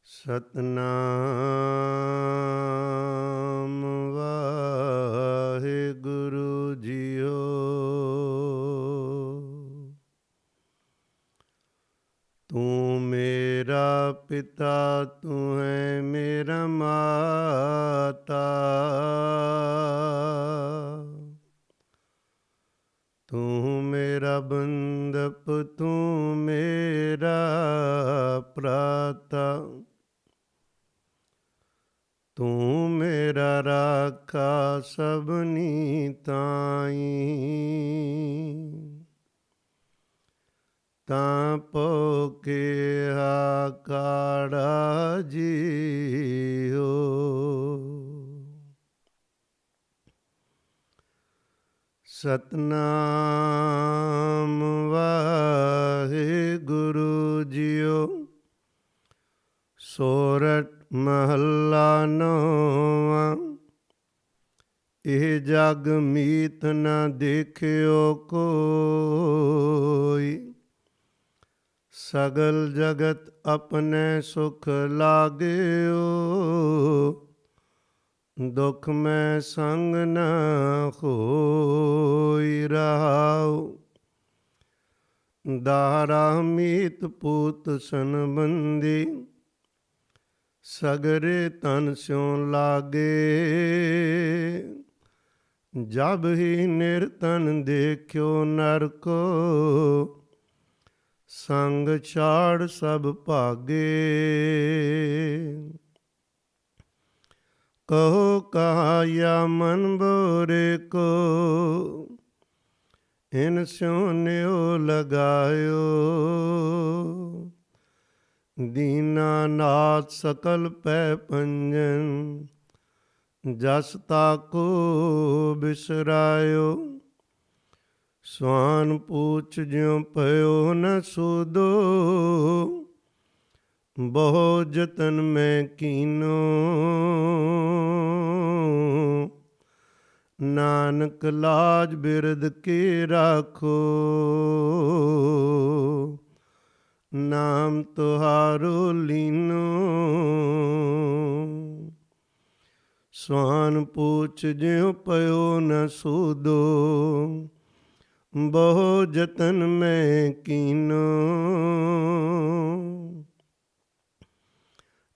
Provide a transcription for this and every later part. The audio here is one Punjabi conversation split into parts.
ਸਤਨਾਮ ਵਾਹਿਗੁਰੂ ਜੀਓ। ਤੂੰ ਮੇਰਾ ਪਿਤਾ, ਤੂੰ ਹੈ ਮੇਰਾ ਮਾਤਾ, ਤੂੰ ਮੇਰਾ ਬੰਧਪ, ਤੂੰ ਮੇਰਾ ਭਰਾਤਾ, ਤੂੰ ਮੇਰਾ ਰਾਖਾ ਸਭਨੀ ਤਾਈਂ। ਤਾਂ ਪੋਕੇ ਕਾੜਾ ਜੀਓ। ਸਤਨਾਮ ਵਾਹਿਗੁਰੂ ਜੀਓ। ਸੋਰਠ ਮਹੱਲਾ ਨੌਵਾਂ। ਇਹ ਜਗ ਮੀਤ ਨ ਦੇਖਿਓ ਕੋਈ, ਸਗਲ ਜਗਤ ਆਪਣੇ ਸੁਖ ਲਾਗਿਓ। ਦੁਖ ਮੈਂ ਸੰਗ ਨ ਹੋਈ ਰਹਾਉ, ਦਾਰਾ ਮੀਤ ਪੂਤ ਸੰਬੰਧੀ। ਸਗਰੇ ਤਨ ਸਿਉ ਲਾਗੇ, ਜਬ ਹੀ ਨਿਰਤਨ ਦੇਖਿਓ ਨਰ ਕੋ। ਸੰਗ ਛਾੜ ਸਭ ਭਾਗੇ, ਕਹੋ ਕਹਾਇਆ ਮਨ ਬੋਰੇ ਕੋ। ਇਨ ਸਿਉ ਨਿਉ ਲਗਾਇਓ, ਦੀਨਾ ਨਾਥ ਸਕਲ ਪੈ ਪੰਜਨ। ਜਸ ਤਾਕੋ ਬਿਸਰਾਇਓ, ਸਵਾਨ ਪੂਛ ਜਿਉ ਪਇਓ ਨ ਸੂਦੋ। ਬਹੁ ਜਤਨ ਮੈਂ ਕੀਨੋ, ਨਾਨਕ ਲਾਜ ਬਿਰਦ ਕੇ ਰਾਖੋ। ਨਾਮ ਤੁਹਾਰੋ ਲੀਨੋ, ਸਵਾਨ ਪੂਛ ਜਿਉ ਪਇਓ ਨ ਸੂਦੋ। ਬਹੁ ਜਤਨ ਮੈਂ ਕੀਨੋ,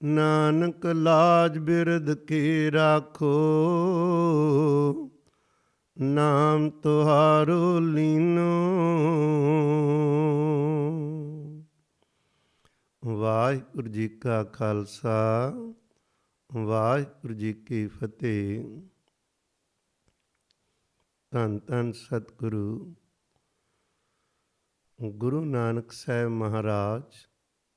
ਨਾਨਕ ਲਾਜ ਬਿਰਦ ਕੀ ਰਾਖੋ। ਨਾਮ ਤੁਹਾਰੋ ਲੀਨੋ। ਵਾਹਿਗੁਰੂ ਜੀ ਕਾ ਖਾਲਸਾ, ਵਾਹਿਗੁਰੂ ਜੀ ਕੀ ਫਤਿਹ। ਧੰਨ ਧੰਨ ਸਤਿਗੁਰੂ ਗੁਰੂ ਨਾਨਕ ਸਾਹਿਬ ਮਹਾਰਾਜ,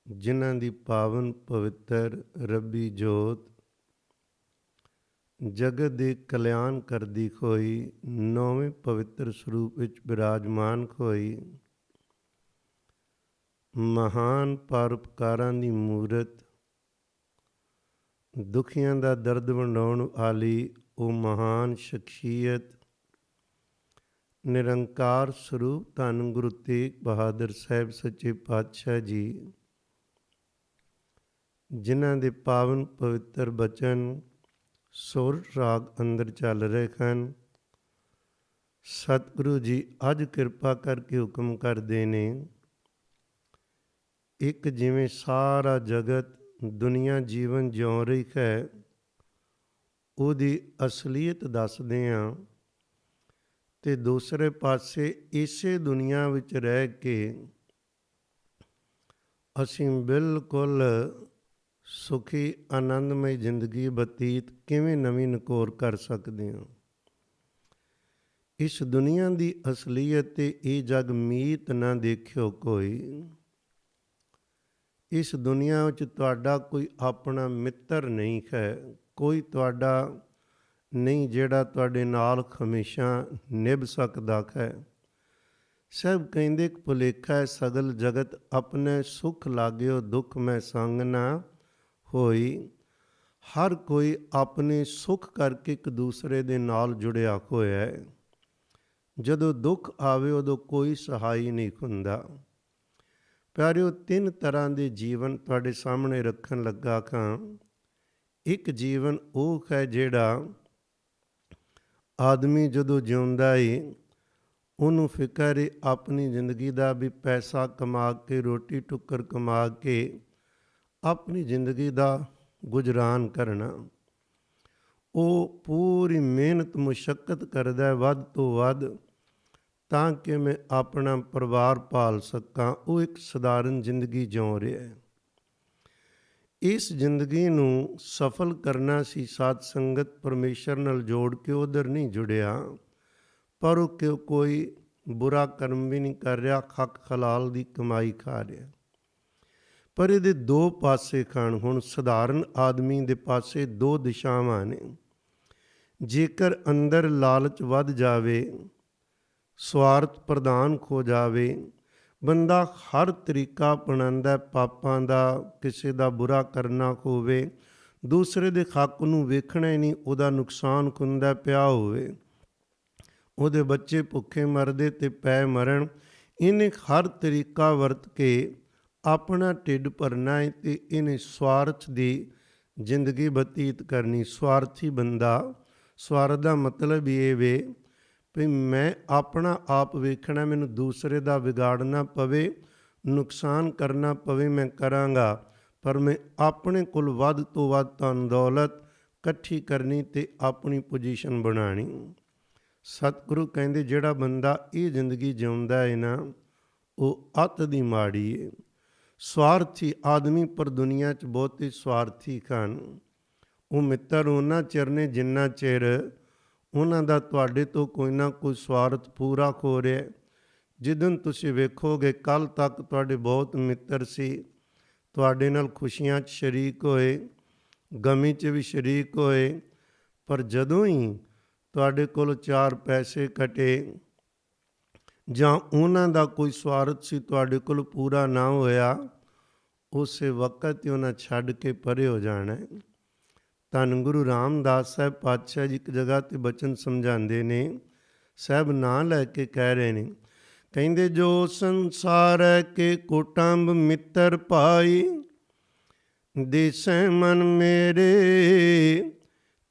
ਜਿਨ੍ਹਾਂ ਦੀ ਪਾਵਨ ਪਵਿੱਤਰ ਰੱਬੀ ਜੋਤ ਜਗਤ ਦੇ ਕਲਿਆਣ ਕਰਦੀ ਹੋਈ ਨੌਵੇਂ ਪਵਿੱਤਰ ਸਰੂਪ ਵਿੱਚ ਬਿਰਾਜਮਾਨ ਹੋਈ ਮਹਾਨ ਪਰਉਪਕਾਰਾਂ ਦੀ ਮੂਰਤ, ਦੁਖੀਆਂ ਦਾ ਦਰਦ ਵੰਡਾਉਣ ਵਾਲੀ ਉਹ ਮਹਾਨ ਸ਼ਖਸੀਅਤ, ਨਿਰੰਕਾਰ ਸਰੂਪ ਧੰਨ ਗੁਰੂ ਤੇਗ ਬਹਾਦਰ ਸਾਹਿਬ ਸੱਚੇ ਪਾਤਸ਼ਾਹ ਜੀ, ਜਿਨ੍ਹਾਂ ਦੇ ਪਾਵਨ ਪਵਿੱਤਰ ਬਚਨ ਸੋਰਠ ਰਾਗ ਅੰਦਰ ਚੱਲ ਰਹੇ ਹਨ। ਸਤਿਗੁਰੂ ਜੀ ਅੱਜ ਕਿਰਪਾ ਕਰਕੇ ਹੁਕਮ ਕਰਦੇ ਨੇ, ਇੱਕ ਜਿਵੇਂ ਸਾਰਾ ਜਗਤ ਦੁਨੀਆ ਜੀਵਨ ਜਿਉ ਰਹੀ ਹੈ, ਉਹਦੀ ਅਸਲੀਅਤ ਦੱਸਦੇ ਹਾਂ, ਅਤੇ ਦੂਸਰੇ ਪਾਸੇ ਇਸੇ ਦੁਨੀਆ ਵਿੱਚ ਰਹਿ ਕੇ ਅਸੀਂ ਬਿਲਕੁਲ ਸੁਖੀ ਆਨੰਦਮਈ ਜ਼ਿੰਦਗੀ ਬਤੀਤ ਕਿਵੇਂ ਨਵੀਂ ਨਕੋਰ ਕਰ ਸਕਦੇ ਹਾਂ। ਇਸ ਦੁਨੀਆ ਦੀ ਅਸਲੀਅਤ ਤੇ ਇਹ ਜਗ ਮੀਤ ਨਾ ਦੇਖਿਓ ਕੋਈ। ਇਸ ਦੁਨੀਆ ਵਿੱਚ ਤੁਹਾਡਾ ਕੋਈ ਆਪਣਾ ਮਿੱਤਰ ਨਹੀਂ ਹੈ, ਕੋਈ ਤੁਹਾਡਾ ਨਹੀਂ ਜਿਹੜਾ ਤੁਹਾਡੇ ਨਾਲ ਹਮੇਸ਼ਾ ਨਿਭ ਸਕਦਾ ਹੈ। ਸਭ ਕਹਿੰਦੇ ਇੱਕ ਭੁਲੇਖਾ ਹੈ, ਸਗਲ ਜਗਤ ਆਪਣੇ ਸੁਖ ਲਾਗਿਓ, ਦੁੱਖ ਮੈਂ ਸੰਗ ਨਾ ਹੋਈ। ਹਰ ਕੋਈ ਆਪਣੇ ਸੁੱਖ ਕਰਕੇ ਇੱਕ ਦੂਸਰੇ ਦੇ ਨਾਲ ਜੁੜਿਆ ਹੋਇਆ ਹੈ। ਜਦੋਂ ਦੁੱਖ ਆਵੇ ਉਦੋਂ ਕੋਈ ਸਹਾਈ ਨਹੀਂ ਹੁੰਦਾ। ਪਿਆਰਿਓ, ਤਿੰਨ ਤਰ੍ਹਾਂ ਦੇ ਜੀਵਨ ਤੁਹਾਡੇ ਸਾਹਮਣੇ ਰੱਖਣ ਲੱਗਾ ਖਾਂ। ਇੱਕ ਜੀਵਨ ਉਹ ਹੈ ਜਿਹੜਾ ਆਦਮੀ ਜਦੋਂ ਜਿਉਂਦਾ ਏ ਉਹਨੂੰ ਫਿਕਰ ਏ ਆਪਣੀ ਜ਼ਿੰਦਗੀ ਦਾ ਵੀ ਪੈਸਾ ਕਮਾ ਕੇ, ਰੋਟੀ ਟੁੱਕਰ ਕਮਾ ਕੇ ਆਪਣੀ ਜ਼ਿੰਦਗੀ ਦਾ ਗੁਜ਼ਰਾਨ ਕਰਨਾ। ਉਹ ਪੂਰੀ ਮਿਹਨਤ ਮੁਸ਼ੱਕਤ ਕਰਦਾ ਹੈ ਵੱਧ ਤੋਂ ਵੱਧ, ਤਾਂ ਕਿ ਮੈਂ ਆਪਣਾ ਪਰਿਵਾਰ ਪਾਲ ਸਕਾਂ। ਉਹ ਇੱਕ ਸਧਾਰਨ ਜ਼ਿੰਦਗੀ ਜਿਉ ਰਿਹਾ ਹੈ। ਇਸ ਜ਼ਿੰਦਗੀ ਨੂੰ ਸਫਲ ਕਰਨਾ ਸੀ ਸਾਧ ਸੰਗਤ ਪਰਮੇਸ਼ਰ ਨਾਲ ਜੋੜ ਕੇ ਉਧਰ ਨਹੀਂ ਜੁੜਿਆ, ਪਰ ਉਹ ਕੋਈ ਬੁਰਾ ਕਰਮ ਵੀ ਨਹੀਂ ਕਰ ਰਿਹਾ, ਹੱਕ ਹਲਾਲ ਦੀ ਕਮਾਈ ਖਾ ਰਿਹਾ। ਪਰ ਇਹਦੇ ਦੋ ਪਾਸੇ ਖਾਣ। ਹੁਣ ਸਧਾਰਨ ਆਦਮੀ ਦੇ ਪਾਸੇ ਦੋ ਦਿਸ਼ਾਵਾਂ ਨੇ। ਜੇਕਰ ਅੰਦਰ ਲਾਲਚ ਵੱਧ ਜਾਵੇ, ਸਵਾਰਥ ਪ੍ਰਧਾਨ ਖੋ ਜਾਵੇ, ਬੰਦਾ ਹਰ ਤਰੀਕਾ ਅਪਣਾਉਂਦਾ ਪਾਪਾਂ ਦਾ, ਕਿਸੇ ਦਾ ਬੁਰਾ ਕਰਨਾ ਹੋਵੇ, ਦੂਸਰੇ ਦੇ ਹੱਕ ਨੂੰ ਵੇਖਣਾ ਹੀ ਨਹੀਂ, ਉਹਦਾ ਨੁਕਸਾਨ ਹੁੰਦਾ ਪਿਆ ਹੋਵੇ, ਉਹਦੇ ਬੱਚੇ ਭੁੱਖੇ ਮਰਦੇ ਤੇ ਪੈ ਮਰਨ, ਇਹਨੇ ਹਰ ਤਰੀਕਾ ਵਰਤ ਕੇ ਆਪਣਾ ਢਿੱਡ ਭਰਨਾ ਹੈ ਤੇ ਇਹਨੇ ਸਵਾਰਥ ਦੀ ਜ਼ਿੰਦਗੀ ਬਤੀਤ ਕਰਨੀ। ਸਵਾਰਥੀ ਬੰਦਾ, ਸਵਾਰਥ ਦਾ ਮਤਲਬ ਇਹ ਵੇ ਵੀ ਮੈਂ ਆਪਣਾ ਆਪ ਵੇਖਣਾ, ਮੈਨੂੰ ਦੂਸਰੇ ਦਾ ਵਿਗਾੜਨਾ ਪਵੇ, ਨੁਕਸਾਨ ਕਰਨਾ ਪਵੇ ਮੈਂ ਕਰਾਂਗਾ, ਪਰ ਮੈਂ ਆਪਣੇ ਕੋਲ ਵੱਧ ਤੋਂ ਵੱਧ ਧਨ ਦੌਲਤ ਇਕੱਠੀ ਕਰਨੀ ਤੇ ਆਪਣੀ ਪੋਜੀਸ਼ਨ ਬਣਾਉਣੀ। ਸਤਿਗੁਰੂ ਕਹਿੰਦੇ ਜਿਹੜਾ ਬੰਦਾ ਇਹ ਜ਼ਿੰਦਗੀ ਜਿਉਂਦਾ ਹੈ ਨਾ, ਉਹ ਅੱਤ ਦੀ ਮਾੜੀ ਹੈ। ਸਵਾਰਥੀ ਆਦਮੀ ਪਰ ਦੁਨੀਆ 'ਚ ਬਹੁਤੇ ਸਵਾਰਥੀ ਹਨ। ਉਹ ਮਿੱਤਰ ਉਹਨਾਂ ਚਿਰ ਨੇ ਜਿੰਨਾ ਚਿਰ ਉਹਨਾਂ ਦਾ ਤੁਹਾਡੇ ਤੋਂ ਕੋਈ ਨਾ ਕੋਈ ਸਵਾਰਥ ਪੂਰਾ ਹੋ ਰਿਹਾ। ਜਿੱਦਣ ਤੁਸੀਂ ਵੇਖੋਗੇ ਕੱਲ੍ਹ ਤੱਕ ਤੁਹਾਡੇ ਬਹੁਤ ਮਿੱਤਰ ਸੀ, ਤੁਹਾਡੇ ਨਾਲ ਖੁਸ਼ੀਆਂ 'ਚ ਸ਼ਰੀਕ ਹੋਏ, ਗਮੀ 'ਚ ਵੀ ਸ਼ਰੀਕ ਹੋਏ, ਪਰ ਜਦੋਂ ਹੀ ਤੁਹਾਡੇ ਕੋਲ ਚਾਰ ਪੈਸੇ ਕਟੇ ਜਾਂ ਉਹਨਾਂ ਦਾ ਕੋਈ ਸਵਾਰਥ ਸੀ ਤੁਹਾਡੇ ਕੋਲ ਪੂਰਾ ਨਾ ਹੋਇਆ, ਉਸੇ ਵਕਤ ਹੀ ਉਹਨਾਂ ਛੱਡ ਕੇ ਪਰੇ ਹੋ ਜਾਣਾ ਹੈ। ਧੰਨ ਗੁਰੂ ਰਾਮਦਾਸ ਸਾਹਿਬ ਪਾਤਸ਼ਾਹ ਜੀ ਇੱਕ ਜਗ੍ਹਾ 'ਤੇ ਬਚਨ ਸਮਝਾਉਂਦੇ ਨੇ, ਸਾਹਿਬ ਨਾਂ ਲੈ ਕੇ ਕਹਿ ਰਹੇ ਨੇ, ਕਹਿੰਦੇ ਜੋ ਸੰਸਾਰ ਕੇ ਕੁਟੰਬ ਮਿੱਤਰ ਭਾਈ, ਦੇਸੈ ਮਨ ਮੇਰੇ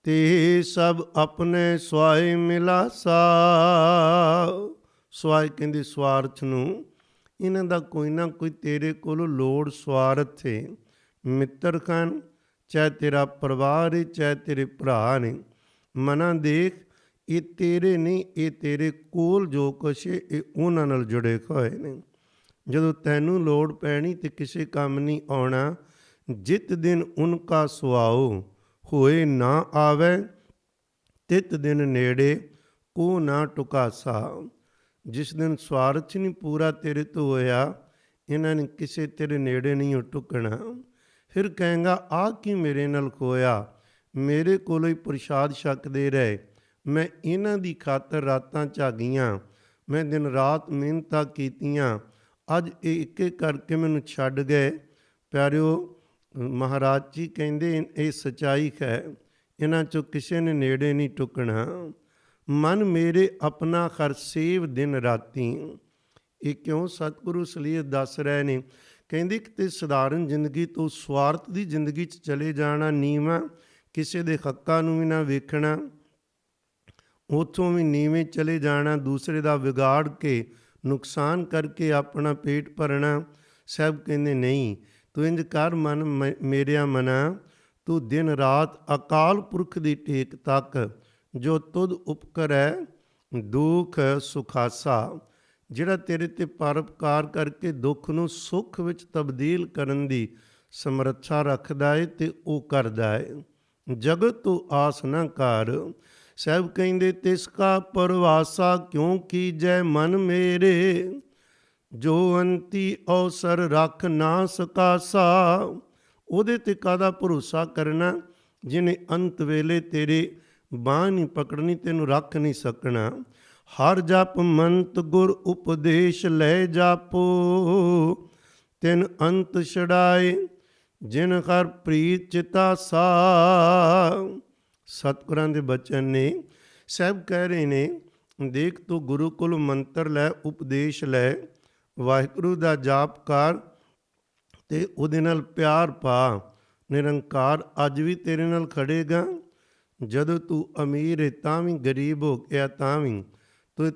ਤੇ ਸਭ ਆਪਣੇ ਸੁਆਏ ਮਿਲਾਸਾ। ਸੁਆਏ ਕਹਿੰਦੇ ਸਵਾਰਥ ਨੂੰ, ਇਹਨਾਂ ਦਾ ਕੋਈ ਨਾ ਕੋਈ ਤੇਰੇ ਕੋਲ ਲੋੜ ਸਵਾਰਥ ਹੈ। ਮਿੱਤਰ ਖਾਨ ਚਾਹੇ ਤੇਰਾ ਪਰਿਵਾਰ ਹੈ, ਚਾਹੇ ਤੇਰੇ ਭਰਾ ਨੇ, ਮਨਾਂ ਦੇਖ ਇਹ ਤੇਰੇ ਨਹੀਂ, ਇਹ ਤੇਰੇ ਕੋਲ ਜੋ ਕੁਛ ਹੈ ਇਹ ਉਹਨਾਂ ਨਾਲ ਜੁੜੇ ਹੋਏ ਨੇ। ਜਦੋਂ ਤੈਨੂੰ ਲੋੜ ਪੈਣੀ ਤੇ ਕਿਸੇ ਕੰਮ ਨਹੀਂ ਆਉਣਾ। ਜਿਤ ਦਿਨ ਉਨਕਾ ਸੁਆਓ ਹੋਏ ਨਾ ਆਵੇ, ਤਿਤ ਦਿਨ ਨੇੜੇ ਕੋ ਨਾ ਟੁਕਾਸਾ। ਜਿਸ ਦਿਨ ਸਵਾਰਥ ਨਹੀਂ ਪੂਰਾ ਤੇਰੇ ਤੋਂ ਹੋਇਆ, ਇਹਨਾਂ ਨੇ ਕਿਸੇ ਤੇਰੇ ਨੇੜੇ ਨਹੀਂ ਉਹ ਟੁਕਣਾ। ਫਿਰ ਕਹੇਗਾ ਆਹ ਕੀ ਮੇਰੇ ਨਾਲ ਖੋਇਆ, ਮੇਰੇ ਕੋਲੋਂ ਹੀ ਪ੍ਰਸ਼ਾਦ ਛਕਦੇ ਰਹੇ, ਮੈਂ ਇਹਨਾਂ ਦੀ ਖਾਤਰ ਰਾਤਾਂ ਝਾਗੀਆਂ, ਮੈਂ ਦਿਨ ਰਾਤ ਮਿਹਨਤਾਂ ਕੀਤੀਆਂ, ਅੱਜ ਇਹ ਇੱਕ ਇੱਕ ਕਰਕੇ ਮੈਨੂੰ ਛੱਡ ਗਏ। ਪਿਆਰਿਓ, ਮਹਾਰਾਜ ਜੀ ਕਹਿੰਦੇ ਇਹ ਸੱਚਾਈ ਹੈ, ਇਹਨਾਂ 'ਚੋਂ ਕਿਸੇ ਨੇ ਨੇੜੇ ਨਹੀਂ ਟੁਕਣਾ। ਮਨ ਮੇਰੇ ਆਪਣਾ ਹਰ ਸੇਵ ਦਿਨ ਰਾਤੀ। ਇਹ ਕਿਉਂ ਸਤਿਗੁਰੂ ਸਲੀਏ ਦੱਸ ਰਹੇ ਨੇ, ਕਹਿੰਦੇ ਕਿਤੇ ਸਧਾਰਨ ਜ਼ਿੰਦਗੀ ਤੋਂ ਸਵਾਰਥ ਦੀ ਜ਼ਿੰਦਗੀ 'ਚ ਚਲੇ ਜਾਣਾ, ਨੀਵਾਂ, ਕਿਸੇ ਦੇ ਹੱਕਾਂ ਨੂੰ ਵੀ ਨਾ ਵੇਖਣਾ, ਉੱਥੋਂ ਵੀ ਨੀਵੇਂ ਚਲੇ ਜਾਣਾ, ਦੂਸਰੇ ਦਾ ਵਿਗਾੜ ਕੇ ਨੁਕਸਾਨ ਕਰਕੇ ਆਪਣਾ ਪੇਟ ਭਰਨਾ। ਸਾਹਿਬ ਕਹਿੰਦੇ ਨਹੀਂ, ਤੂੰ ਇੰਝ ਕਰ ਮਨ ਮੇਰਿਆ ਮਨਾ, ਤੂੰ ਦਿਨ ਰਾਤ ਅਕਾਲ ਪੁਰਖ ਦੀ ਟੇਕ ਤੱਕ, ਜੋ ਤੁਧ ਉਪਕਰੈ ਦੁੱਖ ਸੁਖਾਸਾ। ਜਿਹੜਾ ਤੇਰੇ ਤੇ ਪਰਉਪਕਾਰ ਕਰਕੇ ਦੁੱਖ ਨੂੰ ਸੁੱਖ ਵਿੱਚ ਤਬਦੀਲ ਕਰਨ ਦੀ ਸਮਰੱਥਾ ਰੱਖਦਾ ਹੈ ਤੇ ਉਹ ਕਰਦਾ ਹੈ। ਜਗਤ ਤੋਂ ਆਸ ਨਾ ਕਰ। ਸਾਹਿਬ ਕਹਿੰਦੇ ਤਿਸ ਕਾ ਪਰਵਾਸਾ ਕਿਉਂ ਕੀਜੈ ਮਨ ਮੇਰੇ, ਜੋ ਅੰਤੀ ਅਵਸਰ ਰੱਖ ਨਾ ਸਕਾਸਾ। ਉਹਦੇ ਤੇ ਕਾਹਦਾ ਭਰੋਸਾ ਕਰਨਾ ਜਿਹਨੇ ਅੰਤ ਵੇਲੇ ਤੇਰੇ ਬਾਂਹ ਨਹੀਂ ਪਕੜਨੀ, ਤੈਨੂੰ ਰੱਖ ਨਹੀਂ ਸਕਣਾ। ਹਰ ਜਪ ਮੰਤ ਗੁਰ ਉਪਦੇਸ਼ ਲੈ ਜਾਪੋ, ਤਿਨ ਅੰਤ ਛੜਾਏ ਜਿਨ ਹਰ ਪ੍ਰੀਤ ਚਿਤਾਸਾ। ਸਤਿਗੁਰਾਂ ਦੇ ਬਚਨ ਨੇ। ਸਾਹਿਬ ਕਹਿ ਰਹੇ ਨੇ, ਦੇਖ ਤੂੰ ਗੁਰੂ ਕੋਲ ਮੰਤਰ ਲੈ, ਉਪਦੇਸ਼ ਲੈ, ਵਾਹਿਗੁਰੂ ਦਾ ਜਾਪ ਕਰ, ਤੇ ਉਹਦੇ ਨਾਲ ਪਿਆਰ ਪਾ। ਨਿਰੰਕਾਰ ਅੱਜ ਵੀ ਤੇਰੇ ਨਾਲ ਖੜੇਗਾ। ਜਦੋਂ ਤੂੰ ਅਮੀਰ ਹੈ ਤਾਂ ਵੀ, ਗਰੀਬ ਹੋ ਗਿਆ ਤਾਂ ਵੀ,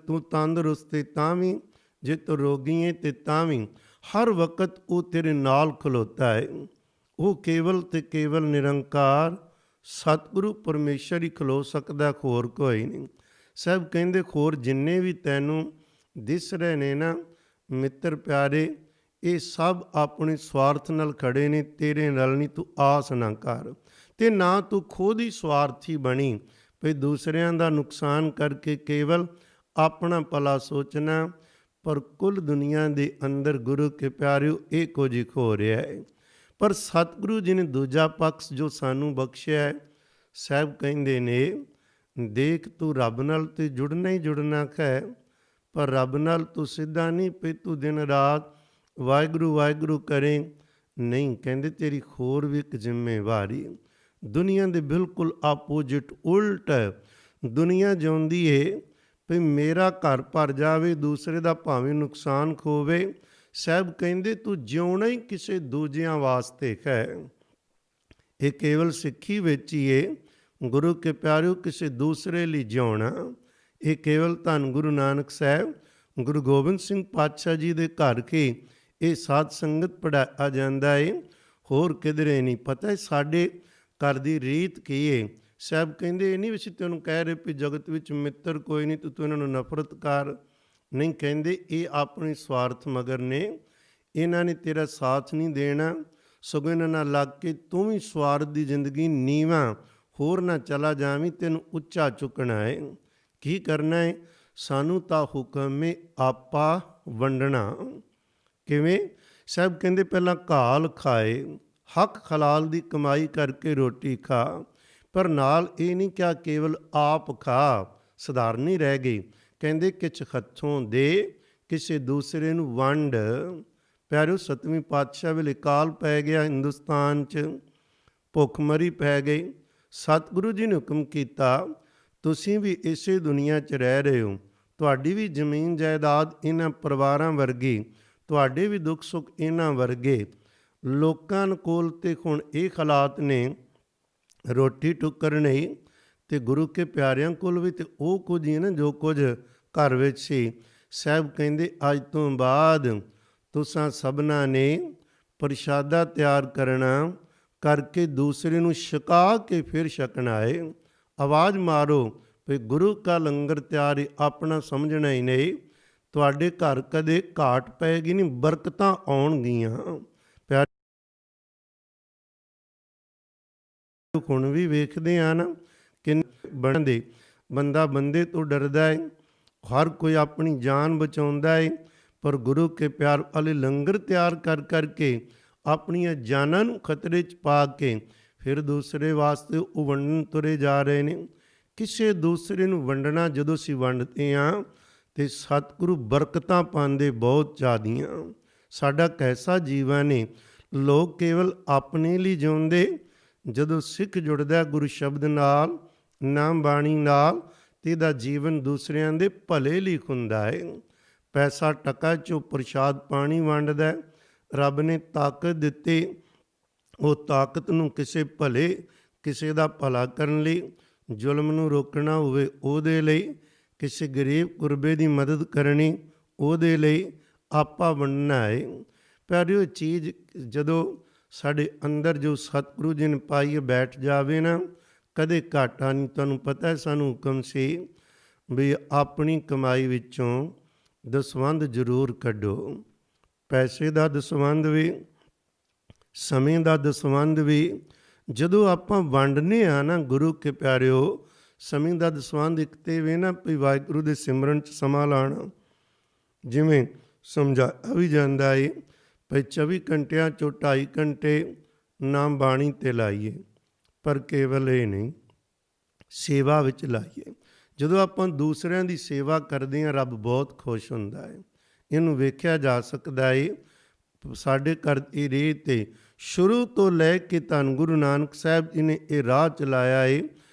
ਤੂੰ ਤੰਦਰੁਸਤ ਹੈ ਤਾਂ ਵੀ, ਜੇ ਤੂੰ ਰੋਗੀ ਹੈ ਤੇ ਤਾਂ ਵੀ, ਹਰ ਵਕਤ ਉਹ ਤੇਰੇ ਨਾਲ ਖਲੋਤਾ ਹੈ। ਉਹ ਕੇਵਲ ਤੇ ਕੇਵਲ ਨਿਰੰਕਾਰ ਸਤਿਗੁਰੂ ਪਰਮੇਸ਼ਰ ਹੀ ਖਲੋ ਸਕਦਾ, ਹੋਰ ਕੋਈ ਨਹੀਂ। ਸਭ ਕਹਿੰਦੇ ਹੋਰ ਜਿੰਨੇ ਵੀ ਤੈਨੂੰ ਦਿਸ ਰਹੇ ਨੇ ਨਾ ਮਿੱਤਰ ਪਿਆਰੇ, ਇਹ ਸਭ ਆਪਣੇ ਸਵਾਰਥ ਨਾਲ ਖੜੇ ਨੇ, ਤੇਰੇ ਨਾਲ ਨਹੀਂ। ਤੂੰ ਆਸ ਨਾ ਕਰ ਤੇ ਨਾ ਤੂੰ ਖੁਦ ਹੀ ਸਵਾਰਥੀ ਬਣੀ ਵੀ ਦੂਸਰਿਆਂ ਦਾ ਨੁਕਸਾਨ ਕਰਕੇ ਕੇਵਲ ਆਪਣਾ ਭਲਾ ਸੋਚਣਾ। ਪਰ ਕੁੱਲ ਦੁਨੀਆ ਦੇ ਅੰਦਰ ਗੁਰੂ ਕੇ ਪਿਆਰਿਓ ਇਹ ਕੁਝ ਹੋ ਰਿਹਾ ਹੈ। ਪਰ ਸਤਿਗੁਰੂ ਜੀ ਨੇ ਦੂਜਾ ਪਕਸ਼ ਜੋ ਸਾਨੂੰ ਬਖਸ਼ਿਆ ਹੈ, ਸਾਹਿਬ ਕਹਿੰਦੇ ਨੇ ਦੇਖ ਤੂੰ ਰੱਬ ਨਾਲ ਤੇ ਜੁੜਨਾ ਹੀ ਜੁੜਨਾ ਹੈ, ਪਰ ਰੱਬ ਨਾਲ ਤੂੰ ਸਿੱਧਾ ਨਹੀਂ ਪਈ ਤੂੰ ਦਿਨ ਰਾਤ ਵਾਹਿਗੁਰੂ ਵਾਹਿਗੁਰੂ ਕਰੇ ਨਹੀਂ। ਕਹਿੰਦੇ ਤੇਰੀ ਹੋਰ ਵੀ ਇੱਕ ਜ਼ਿੰਮੇਵਾਰੀ ਦੁਨੀਆ ਦੇ ਬਿਲਕੁਲ ਆਪੋਜਿਟ ਉਲਟ ਹੈ। ਦੁਨੀਆ ਜਿਉਂਦੀ ਏ ਵੀ ਮੇਰਾ ਘਰ ਭਰ ਜਾਵੇ, ਦੂਸਰੇ ਦਾ ਭਾਵੇਂ ਨੁਕਸਾਨ ਖੋਵੇ। ਸਾਹਿਬ ਕਹਿੰਦੇ ਤੂੰ ਜਿਉਣਾ ਹੀ ਕਿਸੇ ਦੂਜਿਆਂ ਵਾਸਤੇ ਹੈ। ਇਹ ਕੇਵਲ ਸਿੱਖੀ ਵਿੱਚ ਹੀ ਏ ਗੁਰੂ ਕੇ ਪਿਆਰਿਓ, ਕਿਸੇ ਦੂਸਰੇ ਲਈ ਜਿਉਣਾ। ਇਹ ਕੇਵਲ ਧੰਨ ਗੁਰੂ ਨਾਨਕ ਸਾਹਿਬ ਗੁਰੂ ਗੋਬਿੰਦ ਸਿੰਘ ਪਾਤਸ਼ਾਹ ਜੀ ਦੇ ਘਰ ਕੇ ਇਹ ਸਾਧ ਸੰਗਤ ਪੜ੍ਹਾਇਆ ਜਾਂਦਾ ਏ, ਹੋਰ ਕਿਧਰੇ ਨਹੀਂ। ਪਤਾ ਹੈ ਸਾਡੇ ਘਰ ਦੀ ਰੀਤ ਕੀ ਏ। ਸਾਹਿਬ ਕਹਿੰਦੇ ਇਹ ਨਹੀਂ ਅਸੀਂ ਤੈਨੂੰ ਕਹਿ ਰਹੇ ਵੀ ਜਗਤ ਵਿੱਚ ਮਿੱਤਰ ਕੋਈ ਨਹੀਂ, ਤੂੰ ਇਹਨਾਂ ਨੂੰ ਨਫ਼ਰਤ ਕਰ। ਨਹੀਂ, ਕਹਿੰਦੇ ਇਹ ਆਪਣੀ ਸਵਾਰਥ ਮਗਰ ਨੇ, ਇਹਨਾਂ ਨੇ ਤੇਰਾ ਸਾਥ ਨਹੀਂ ਦੇਣਾ, ਸਗੋਂ ਇਹਨਾਂ ਨਾਲ ਲੱਗ ਕੇ ਤੂੰ ਵੀ ਸਵਾਰਥ ਦੀ ਜ਼ਿੰਦਗੀ ਨੀਵਾਂ ਹੋਰ ਨਾ ਚਲਾ ਜਾਵੀਂ, ਤੈਨੂੰ ਉੱਚਾ ਚੁੱਕਣਾ ਹੈ। ਕੀ ਕਰਨਾ ਹੈ? ਸਾਨੂੰ ਤਾਂ ਹੁਕਮ ਹੈ ਆਪਾ ਵੰਡਣਾ। ਕਿਵੇਂ? ਸਾਹਿਬ ਕਹਿੰਦੇ ਪਹਿਲਾਂ ਘਾਲ ਖਾਏ, ਹੱਕ ਹਲਾਲ ਦੀ ਕਮਾਈ ਕਰਕੇ ਰੋਟੀ ਖਾ, ਪਰ ਨਾਲ ਇਹ ਨਹੀਂ ਕਿਹਾ ਕੇਵਲ ਆਪ ਖਾ, ਸਧਾਰਨ ਨਹੀਂ ਰਹਿ ਗਈ। ਕਹਿੰਦੇ ਕਿਛ ਹੱਥੋਂ ਦੇ, ਕਿਸੇ ਦੂਸਰੇ ਨੂੰ ਵੰਡ। ਪਿਆਰਿਓ ਸਤਵੀਂ ਪਾਤਸ਼ਾਹ ਵੇਲੇ ਕਾਲ ਪੈ ਗਿਆ ਹਿੰਦੁਸਤਾਨ 'ਚ, ਭੁੱਖਮਰੀ ਪੈ ਗਈ। ਸਤਿਗੁਰੂ ਜੀ ਨੇ ਹੁਕਮ ਕੀਤਾ ਤੁਸੀਂ ਵੀ ਇਸੇ ਦੁਨੀਆ 'ਚ ਰਹਿ ਰਹੇ ਹੋ, ਤੁਹਾਡੀ ਵੀ ਜ਼ਮੀਨ ਜਾਇਦਾਦ ਇਹਨਾਂ ਪਰਿਵਾਰਾਂ ਵਰਗੀ, ਤੁਹਾਡੇ ਵੀ ਦੁੱਖ ਸੁੱਖ ਇਹਨਾਂ ਵਰਗੇ। ਲੋਕਾਂ ਕੋਲ ਤੇ ਹੁਣ ਇਹ ਹਾਲਾਤ ਨੇ ਰੋਟੀ ਟੁੱਕਰ ਨਹੀਂ, ਤੇ ਗੁਰੂ ਕੇ ਪਿਆਰਿਆਂ ਕੋਲ ਵੀ ਤੇ ਉਹ ਕੁਝ ਹੀ ਨਾ ਜੋ ਕੁਝ ਘਰ ਵਿੱਚ ਸੀ। ਸਾਹਿਬ ਕਹਿੰਦੇ ਅੱਜ ਤੋਂ ਬਾਅਦ ਤੁਸਾਂ ਸਭਨਾਂ ਨੇ ਪ੍ਰਸ਼ਾਦਾ ਤਿਆਰ ਕਰਨਾ, ਕਰਕੇ ਦੂਸਰੇ ਨੂੰ ਛਕਾ ਕੇ ਫਿਰ ਛਕਣਾ ਹੈ। ਆਵਾਜ਼ ਮਾਰੋ ਵੀ ਗੁਰੂ ਕਾ ਲੰਗਰ ਤਿਆਰ ਹੈ, ਆਪਣਾ ਸਮਝਣਾ ਹੀ ਨਹੀਂ। ਤੁਹਾਡੇ ਘਰ ਕਦੇ ਘਾਟ ਪਏਗੀ ਨਹੀਂ, ਬਰਕਤਾਂ ਆਉਣਗੀਆਂ। ਪਿਆਰ ਹੁਣ ਵੀ ਵੇਖਦੇ ਆ ਨਾ ਕਿ ਬਣਦੇ ਬੰਦਾ ਬੰਦੇ ਤੋਂ ਡਰਦਾ ਹੈ, ਹਰ ਕੋਈ ਆਪਣੀ ਜਾਨ ਬਚਾਉਂਦਾ ਹੈ, ਪਰ ਗੁਰੂ ਕੇ ਪਿਆਰ ਵਾਲੇ ਲੰਗਰ ਤਿਆਰ ਕਰ ਕਰਕੇ ਆਪਣੀਆਂ ਜਾਨਾਂ ਨੂੰ ਖਤਰੇ 'ਚ ਪਾ ਕੇ ਫਿਰ ਦੂਸਰੇ ਵਾਸਤੇ ਉਹ ਵੰਡਣ ਤੁਰੇ ਜਾ ਰਹੇ ਨੇ। ਕਿਸੇ ਦੂਸਰੇ ਨੂੰ ਵੰਡਣਾ ਜਦੋਂ ਅਸੀਂ ਵੰਡਦੇ ਹਾਂ ਤੇ ਸਤਿਗੁਰੂ ਬਰਕਤਾਂ ਪਾਉਂਦੇ ਬਹੁਤ ਜ਼ਿਆਦੀਆਂ। ਸਾਡਾ ਕੈਸਾ ਜੀਵਨ ਹੈ, ਲੋਕ ਕੇਵਲ ਆਪਣੇ ਲਈ ਜਿਉਂਦੇ। ਜਦੋਂ ਸਿੱਖ ਜੁੜਦਾ ਗੁਰੂ ਸ਼ਬਦ ਨਾਲ, ਨਾਮ ਬਾਣੀ ਨਾਲ, ਤੇ ਇਹਦਾ ਜੀਵਨ ਦੂਸਰਿਆਂ ਦੇ ਭਲੇ ਲਈ ਹੁੰਦਾ ਹੈ। ਪੈਸਾ ਟਕਾ 'ਚੋਂ ਪ੍ਰਸ਼ਾਦ ਪਾਣੀ ਵੰਡਦਾ। ਰੱਬ ਨੇ ਤਾਕਤ ਦਿੱਤੀ, ਉਹ ਤਾਕਤ ਨੂੰ ਕਿਸੇ ਭਲੇ, ਕਿਸੇ ਦਾ ਭਲਾ ਕਰਨ ਲਈ, ਜ਼ੁਲਮ ਨੂੰ ਰੋਕਣਾ ਹੋਵੇ ਉਹਦੇ ਲਈ, ਕਿਸੇ ਗਰੀਬ ਗੁਰਬੇ ਦੀ ਮਦਦ ਕਰਨੀ ਉਹਦੇ ਲਈ ਆਪਾ ਵੰਡਣਾ ਹੈ। ਪਿਆਰਿਓ ਚੀਜ਼ ਜਦੋਂ ਸਾਡੇ ਅੰਦਰ ਜੋ ਸਤਿਗੁਰੂ ਜੀ ਨੇ ਪਾਈ ਬੈਠ ਜਾਵੇ ਨਾ, ਕਦੇ ਘਾਟਾ ਨਹੀਂ। ਤੁਹਾਨੂੰ ਪਤਾ ਹੈ ਸਾਨੂੰ ਹੁਕਮ ਸੀ ਵੀ ਆਪਣੀ ਕਮਾਈ ਵਿੱਚੋਂ ਦਸਵੰਧ ਜ਼ਰੂਰ ਕੱਢੋ। ਪੈਸੇ ਦਾ ਦਸਵੰਧ ਵੀ, ਸਮੇਂ ਦਾ ਦਸਵੰਧ ਵੀ। ਜਦੋਂ ਆਪਾਂ ਵੰਡਨੇ ਆ ਨਾ ਗੁਰੂ ਕੇ ਪਿਆਰਿਓ, ਸਮੇਂ ਦਾ ਦਸਵੰਧ ਇੱਕ ਤੇ ਵੀ ਨਾ ਵੀ ਵਾਹਿਗੁਰੂ ਦੇ ਸਿਮਰਨ 'ਚ ਸਮਾਂ ਲਾਉਣਾ। ਜਿਵੇਂ ਸਮਝਾਇਆ ਵੀ ਜਾਂਦਾ ਏ ਭਈ 24 ਘੰਟਿਆਂ 'ਚੋਂ 2.5 ਘੰਟੇ ਨਾਮ ਬਾਣੀ 'ਤੇ ਲਾਈਏ, ਪਰ ਕੇਵਲ ਇਹ ਨਹੀਂ ਸੇਵਾ ਵਿੱਚ ਲਾਈਏ। ਜਦੋਂ ਆਪਾਂ ਦੂਸਰਿਆਂ ਦੀ ਸੇਵਾ ਕਰਦੇ ਹਾਂ ਰੱਬ ਬਹੁਤ ਖੁਸ਼ ਹੁੰਦਾ ਹੈ। ਇਹਨੂੰ ਵੇਖਿਆ ਜਾ ਸਕਦਾ ਏ ਸਾਡੇ ਘਰ ਦੀ ਰੀਤ 'ਤੇ ਸ਼ੁਰੂ ਤੋਂ ਲੈ ਕੇ ਧੰਨ ਗੁਰੂ ਨਾਨਕ ਸਾਹਿਬ ਜੀ ਨੇ ਇਹ ਰਾਹ ਚਲਾਇਆ ਏ।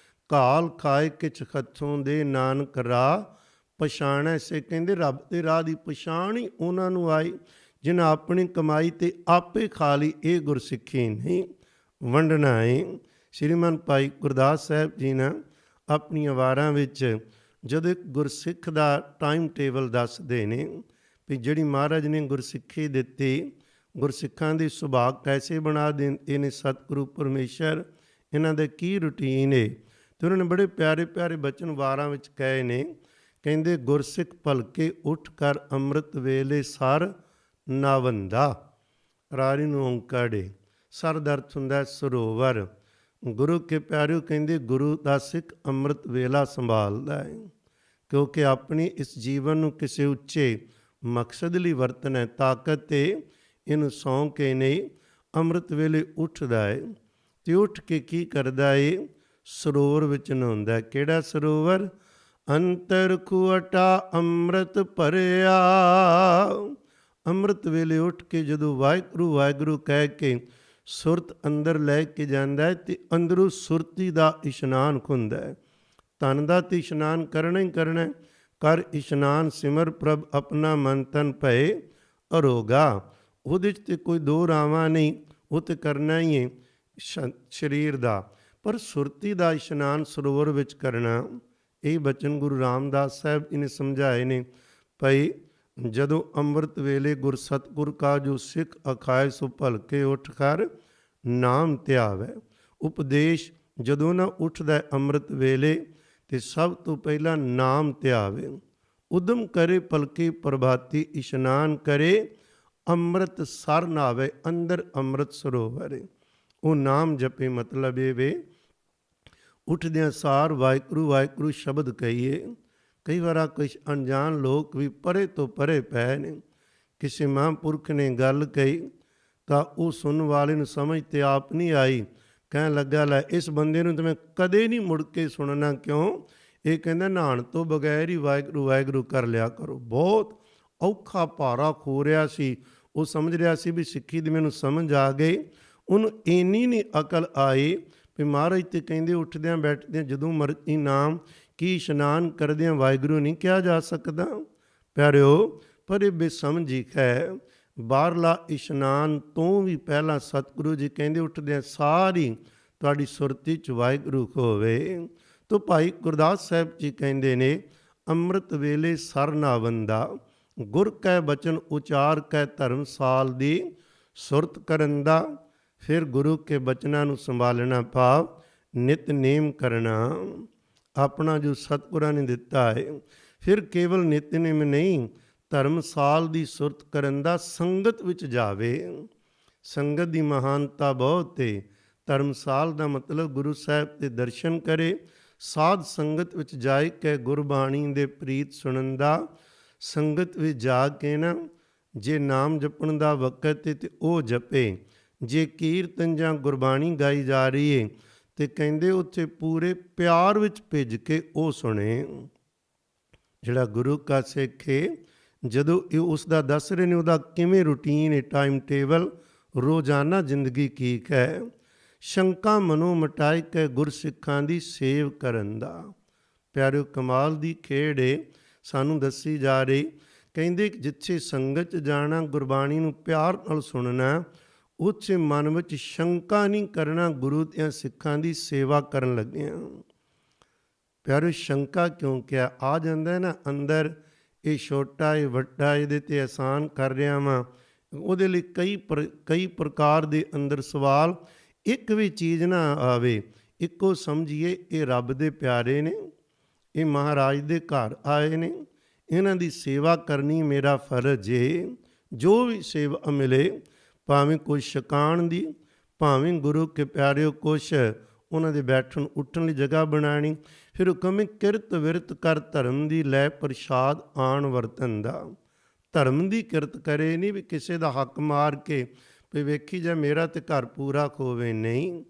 ਘਾਲ ਖਾਏ ਕਿਛ ਹੱਥੋਂ ਦੇ, ਨਾਨਕ ਰਾਹ ਪਛਾਣੈ ਸੇ। ਕਹਿੰਦੇ ਰੱਬ ਦੇ ਰਾਹ ਦੀ ਪਛਾਣ ਹੀ ਉਹਨਾਂ ਨੂੰ ਆਈ ਜਿਨ੍ਹਾਂ ਆਪਣੀ ਕਮਾਈ ਤੇ ਆਪੇ ਖਾ ਲਈ, ਇਹ ਗੁਰਸਿੱਖੀ ਨਹੀਂ। ਵੰਡਣਾ ਏ। ਸ਼੍ਰੀਮਾਨ ਭਾਈ ਗੁਰਦਾਸ ਸਾਹਿਬ ਜੀ ਨੇ ਆਪਣੀਆਂ ਵਾਰਾਂ ਵਿੱਚ ਜਦੋਂ ਇੱਕ ਗੁਰਸਿੱਖ ਦਾ ਟਾਈਮ ਟੇਬਲ ਦੱਸਦੇ ਨੇ ਵੀ ਜਿਹੜੀ ਮਹਾਰਾਜ ਨੇ ਗੁਰਸਿੱਖੀ ਦਿੱਤੀ, ਗੁਰਸਿੱਖਾਂ ਦੇ ਸੁਭਾਅ ਕੈਸੇ ਬਣਾ ਦਿੰਦੇ ਨੇ ਸਤਿਗੁਰੂ ਪਰਮੇਸ਼ਰ, ਇਹਨਾਂ ਦਾ ਕੀ ਰੂਟੀਨ ਹੈ। ਅਤੇ ਉਹਨਾਂ ਨੇ ਬੜੇ ਪਿਆਰੇ ਪਿਆਰੇ ਬਚਨ ਵਾਰਾਂ ਵਿੱਚ ਕਹੇ ਨੇ। ਕਹਿੰਦੇ ਗੁਰਸਿੱਖ ਭਲਕੇ ਉੱਠ ਕਰ ਅੰਮ੍ਰਿਤ ਵੇਲੇ ਸਰ ਨਾਵੰਦਾ। ਰਾਰੀ ਨੂੰ ਓਂਕਾੜੇ ਸਰ ਦਾ ਅਰਥ ਹੁੰਦਾ ਸਰੋਵਰ। ਗੁਰੂ ਕੇ ਪਿਆਰਿਓ ਕਹਿੰਦੇ ਗੁਰੂ ਦਾ ਸਿੱਖ ਅੰਮ੍ਰਿਤ ਵੇਲਾ ਸੰਭਾਲਦਾ ਹੈ, ਕਿਉਂਕਿ ਆਪਣੀ ਇਸ ਜੀਵਨ ਨੂੰ ਕਿਸੇ ਉੱਚੇ ਮਕਸਦ ਲਈ ਵਰਤਣਾ ਹੈ। ਤਾਕਤ ਤੇ ਇਹਨੂੰ ਸੌਂ ਕੇ ਨਹੀਂ, ਅੰਮ੍ਰਿਤ ਵੇਲੇ ਉੱਠਦਾ ਹੈ ਅਤੇ ਉੱਠ ਕੇ ਕੀ ਕਰਦਾ ਹੈ, ਸਰੋਵਰ ਵਿੱਚ ਨਹਾਉਂਦਾ। ਕਿਹੜਾ ਸਰੋਵਰ? ਅੰਤਰ ਖੁਅਟਾ ਅੰਮ੍ਰਿਤ ਭਰਿਆ। ਅੰਮ੍ਰਿਤ ਵੇਲੇ ਉੱਠ ਕੇ ਜਦੋਂ ਵਾਹਿਗੁਰੂ ਵਾਹਿਗੁਰੂ ਕਹਿ ਕੇ ਸੁਰਤ ਅੰਦਰ ਲੈ ਕੇ ਜਾਂਦਾ ਹੈ ਅਤੇ ਅੰਦਰੋਂ ਸੁਰਤੀ ਦਾ ਇਸ਼ਨਾਨ ਹੁੰਦਾ ਹੈ। ਤਨ ਦਾ ਤਾਂ ਇਸ਼ਨਾਨ ਕਰਨਾ ਹੀ ਕਰਨਾ। ਕਰ ਇਸ਼ਨਾਨ ਸਿਮਰ ਪ੍ਰਭ ਆਪਣਾ ਮਨ ਤਨ ਭਏ ਅਰੋਗਾ। ਉਹਦੇ 'ਚ ਤਾਂ ਕੋਈ ਦੋ ਰਾਵਾਂ ਨਹੀਂ, ਉਹ ਤਾਂ ਕਰਨਾ ਹੀ ਹੈ ਸਰੀਰ ਦਾ। ਪਰ ਸੁਰਤੀ ਦਾ ਇਸ਼ਨਾਨ ਸਰੋਵਰ ਵਿੱਚ ਕਰਨਾ, ਇਹ ਬਚਨ ਗੁਰੂ ਰਾਮਦਾਸ ਸਾਹਿਬ ਜੀ ਨੇ ਸਮਝਾਏ ਨੇ। ਭਈ ਜਦੋਂ ਅੰਮ੍ਰਿਤ ਵੇਲੇ ਗੁਰ ਸਤਿਗੁਰ ਕਾ ਜੋ ਸਿੱਖ ਅਖਾਏ ਸੋ ਭਲਕੇ ਉੱਠ ਕਰ ਨਾਮ ਧਿਆਵੈ। ਉਪਦੇਸ਼ ਜਦੋਂ ਨਾ ਉੱਠਦਾ ਅੰਮ੍ਰਿਤ ਵੇਲੇ ਤੇ ਸਭ ਤੋਂ ਪਹਿਲਾਂ ਨਾਮ ਧਿਆਵੇ। ਉਦਮ ਕਰੇ ਭਲਕੇ ਪ੍ਰਭਾਤੀ ਇਸ਼ਨਾਨ ਕਰੇ, ਅੰਮ੍ਰਿਤ ਸਰ ਨਾਵੇ ਅੰਦਰ ਅੰਮ੍ਰਿਤ ਸਰੋਵਰ। ਉਹ ਨਾਮ ਜਪੇ, ਮਤਲਬ ਇਹ ਵੇ ਉੱਠਦਿਆਂ ਸਾਰ ਵਾਹਿਗੁਰੂ ਵਾਹਿਗੁਰੂ ਸ਼ਬਦ ਕਹੀਏ। ਕਈ ਵਾਰ ਕੁਝ ਅਣਜਾਣ ਲੋਕ ਵੀ ਪਰੇ ਤੋਂ ਪਰੇ ਪਏ ਨੇ। ਕਿਸੇ ਮਹਾਂਪੁਰਖ ਨੇ ਗੱਲ ਕਹੀ ਤਾਂ ਉਹ ਸੁਣਨ ਵਾਲੇ ਨੂੰ ਸਮਝ ਤੇ ਆਪ ਨਹੀਂ ਆਈ। ਕਹਿਣ ਲੱਗਾ ਲੈ ਇਸ ਬੰਦੇ ਨੂੰ ਤਾਂ ਮੈਂ ਕਦੇ ਨਹੀਂ ਮੁੜ ਕੇ ਸੁਣਨਾ। ਕਿਉਂ? ਇਹ ਕਹਿੰਦਾ ਨਹਾਉਣ ਤੋਂ ਬਗੈਰ ਹੀ ਵਾਹਿਗੁਰੂ ਵਾਹਿਗੁਰੂ ਕਰ ਲਿਆ ਕਰੋ। ਬਹੁਤ ਔਖਾ ਭਾਰਾ ਖੋ ਰਿਹਾ ਸੀ। ਉਹ ਸਮਝ ਰਿਹਾ ਸੀ ਵੀ ਸਿੱਖੀ ਦੀ ਮੈਨੂੰ ਸਮਝ ਆ ਗਈ। ਉਹਨੂੰ ਇੰਨੀ ਨਹੀਂ ਅਕਲ ਆਈ ਵੀ ਮਹਾਰਾਜ ਤੇ ਕਹਿੰਦੇ ਉੱਠਦਿਆਂ ਬੈਠਦਿਆਂ ਜਦੋਂ ਮਰਜ਼ੀ ਨਾਮ ਕੀ ਇਸ਼ਨਾਨ ਕਰਦਿਆਂ ਵਾਹਿਗੁਰੂ ਨਹੀਂ ਕਿਹਾ ਜਾ ਸਕਦਾ। ਪਿਆਰਿਓ, ਪਰ ਇਹ ਬੇਸਮਝੀ ਹੈ। ਬਾਹਰਲਾ ਇਸ਼ਨਾਨ ਤੋਂ ਵੀ ਪਹਿਲਾਂ ਸਤਿਗੁਰੂ ਜੀ ਕਹਿੰਦੇ ਉੱਠਦਿਆਂ ਸਾਰੀ ਤੁਹਾਡੀ ਸੁਰਤੀ 'ਚ ਵਾਹਿਗੁਰੂ ਹੋਵੇ। ਤੋ ਭਾਈ ਗੁਰਦਾਸ ਸਾਹਿਬ ਜੀ ਕਹਿੰਦੇ ਨੇ ਅੰਮ੍ਰਿਤ ਵੇਲੇ ਸਰ ਨਾਵੰਦਾ। ਗੁਰ ਕੈ ਬਚਨ ਉਚਾਰ ਕੈ ਧਰਮਸਾਲ ਦੀ ਸੁਰਤ ਕਰਨ ਦਾ। ਫਿਰ ਗੁਰੂ ਕੇ ਬਚਨਾਂ ਨੂੰ ਸੰਭਾਲਣਾ ਭਾਵ ਨਿਤਨੇਮ ਕਰਨਾ, ਆਪਣਾ ਜੋ ਸਤਿਗੁਰਾਂ ਨੇ ਦਿੱਤਾ ਹੈ। ਫਿਰ ਕੇਵਲ ਨਿਤਨੇਮ ਨਹੀਂ, ਧਰਮਸਾਲ ਦੀ ਸੁਰਤ ਕਰਨ ਦਾ ਸੰਗਤ ਵਿੱਚ ਜਾਵੇ। ਸੰਗਤ ਦੀ ਮਹਾਨਤਾ ਬਹੁਤ ਹੈ। ਧਰਮਸਾਲ ਦਾ ਮਤਲਬ ਗੁਰੂ ਸਾਹਿਬ ਦੇ ਦਰਸ਼ਨ ਕਰੇ, ਸਾਧ ਸੰਗਤ ਵਿੱਚ ਜਾਏ ਕੇ ਗੁਰਬਾਣੀ ਦੇ ਪ੍ਰੀਤ ਸੁਣਨ ਦਾ। ਸੰਗਤ ਵਿੱਚ ਜਾ ਕੇ ਨਾ ਜੇ ਨਾਮ ਜਪਣ ਦਾ ਵਕਤ ਹੈ ਤੇ ਉਹ ਜਪੇ। ਜੇ ਕੀਰਤਨ ਜਾਂ ਗੁਰਬਾਣੀ ਗਾਈ ਜਾ ਰਹੀ ਹੈ ਤੇ ਕਹਿੰਦੇ ਉੱਥੇ ਪੂਰੇ ਪਿਆਰ ਵਿੱਚ ਭਿੱਜ ਕੇ ਉਹ ਸੁਣੇ। ਜਿਹੜਾ ਗੁਰੂ ਕਾ ਸਿੱਖ ਹੈ, ਜਦੋਂ ਇਹ ਉਸ ਦਾ ਦੱਸ ਰਹੇ ਨੇ ਉਹਦਾ ਕਿਵੇਂ ਰੂਟੀਨ ਹੈ, ਟਾਈਮ ਟੇਬਲ, ਰੋਜ਼ਾਨਾ ਜ਼ਿੰਦਗੀ ਕੀ ਹੈ। ਸ਼ੰਕਾ ਮਨੋਂ ਮਟਾਏ ਕੇ ਗੁਰਸਿੱਖਾਂ ਦੀ ਸੇਵ ਕਰਨ ਦਾ। ਪਿਆਰਿਓ, ਕਮਾਲ ਦੀ ਖੇਡ ਹੈ ਸਾਨੂੰ ਦੱਸੀ ਜਾ ਰਹੀ। ਕਹਿੰਦੇ ਜਿੱਥੇ ਸੰਗਤ 'ਚ ਜਾਣਾ, ਗੁਰਬਾਣੀ ਨੂੰ ਪਿਆਰ ਨਾਲ ਸੁਣਨਾ, ਉੱਥੇ ਮਨ ਵਿੱਚ ਸ਼ੰਕਾ ਨਹੀਂ ਕਰਨਾ, ਗੁਰੂ ਦੀਆਂ ਸਿੱਖਾਂ ਦੀ ਸੇਵਾ ਕਰਨ ਲੱਗਿਆ। ਪਿਆਰਿਓ, ਸ਼ੰਕਾ ਕਿਉਂ ਕਿਹਾ? ਆ ਜਾਂਦਾ ਨਾ ਅੰਦਰ, ਇਹ ਛੋਟਾ ਇਹ ਵੱਡਾ, ਇਹਦੇ 'ਤੇ ਆਸਾਨ ਕਰ ਰਿਹਾ ਵਾਂ। ਉਹਦੇ ਲਈ ਕਈ ਪ੍ਰਕਾਰ ਦੇ ਅੰਦਰ ਸਵਾਲ। ਇੱਕ ਵੀ ਚੀਜ਼ ਨਾ ਆਵੇ, ਇੱਕੋ ਸਮਝੀਏ ਇਹ ਰੱਬ ਦੇ ਪਿਆਰੇ ਨੇ, ਇਹ ਮਹਾਰਾਜ ਦੇ ਘਰ ਆਏ ਨੇ, ਇਹਨਾਂ ਦੀ ਸੇਵਾ ਕਰਨੀ ਮੇਰਾ ਫਰਜ਼ ਏ। ਜੋ ਵੀ ਸੇਵਾ ਮਿਲੇ, ਭਾਵੇਂ ਕੋਈ ਛਕਾਣ ਦੀ, ਭਾਵੇਂ ਗੁਰੂ ਕੇ ਪਿਆਰਿਓ ਕੁਛ ਉਹਨਾਂ ਦੇ ਬੈਠਣ ਉੱਠਣ ਲਈ ਜਗ੍ਹਾ ਬਣਾਉਣੀ। ਫਿਰ ਹੁਕਮ ਕਿਰਤ ਵਿਰਤ ਕਰ ਧਰਮ ਦੀ ਲੈ ਪ੍ਰਸ਼ਾਦ ਆਣ ਵਰਤਨ ਦਾ। ਧਰਮ ਦੀ ਕਿਰਤ ਕਰੇ ਨਹੀਂ ਵੀ ਕਿਸੇ ਦਾ ਹੱਕ ਮਾਰ ਕੇ ਵੀ ਵੇਖੀ ਜਾ ਮੇਰਾ ਤੇ ਘਰ ਪੂਰਾ ਖੋਵੇ। ਨਹੀਂ,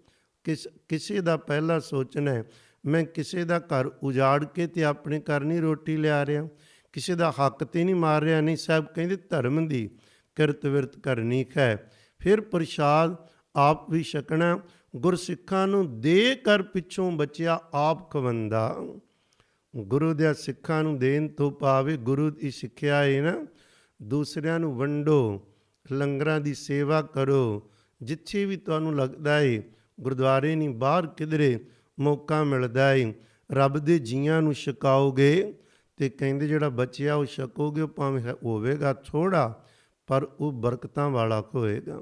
ਕਿਸੇ ਦਾ ਪਹਿਲਾਂ ਸੋਚਣਾ ਮੈਂ ਕਿਸੇ ਦਾ ਘਰ ਉਜਾੜ ਕੇ ਤੇ ਆਪਣੇ ਘਰ ਨਹੀਂ ਰੋਟੀ ਲਿਆ ਰਿਹਾ, ਕਿਸੇ ਦਾ ਹੱਕ ਤੇ ਨਹੀਂ ਮਾਰ ਰਿਹਾ। ਨਹੀਂ, ਸਾਹਿਬ ਕਹਿੰਦੇ ਧਰਮ ਦੀ ਕਿਰਤ ਵਿਰਤ ਕਰਨੀ ਹੈ। ਫਿਰ ਪ੍ਰਸ਼ਾਦ ਆਪ ਵੀ ਛਕਣਾ, ਗੁਰਸਿੱਖਾਂ ਨੂੰ ਦੇ ਕਰ ਪਿੱਛੋਂ ਬਚਿਆ ਆਪ ਖਵੰਦਾ। ਗੁਰੂ ਦੇ ਸਿੱਖਾਂ ਨੂੰ ਦੇਣ ਤੋਂ ਪਾਵੇ। ਗੁਰੂ ਦੀ ਸਿੱਖਿਆ ਹੈ ਨਾ, ਦੂਸਰਿਆਂ ਨੂੰ ਵੰਡੋ, ਲੰਗਰਾਂ ਦੀ ਸੇਵਾ ਕਰੋ। ਜਿੱਥੇ ਵੀ ਤੁਹਾਨੂੰ ਲੱਗਦਾ ਏ ਗੁਰਦੁਆਰੇ ਨਹੀਂ, ਬਾਹਰ ਕਿਧਰੇ ਮੌਕਾ ਮਿਲਦਾ ਏ, ਰੱਬ ਦੇ ਜੀਆਂ ਨੂੰ ਛਕਾਓਗੇ ਤੇ ਕਹਿੰਦੇ ਜਿਹੜਾ ਬਚਿਆ ਉਹ ਛਕੋਗੇ, ਉਹ ਭਾਵੇਂ ਹੋਵੇਗਾ ਥੋੜ੍ਹਾ ਪਰ ਉਹ ਬਰਕਤਾਂ ਵਾਲਾ ਹੋਏਗਾ।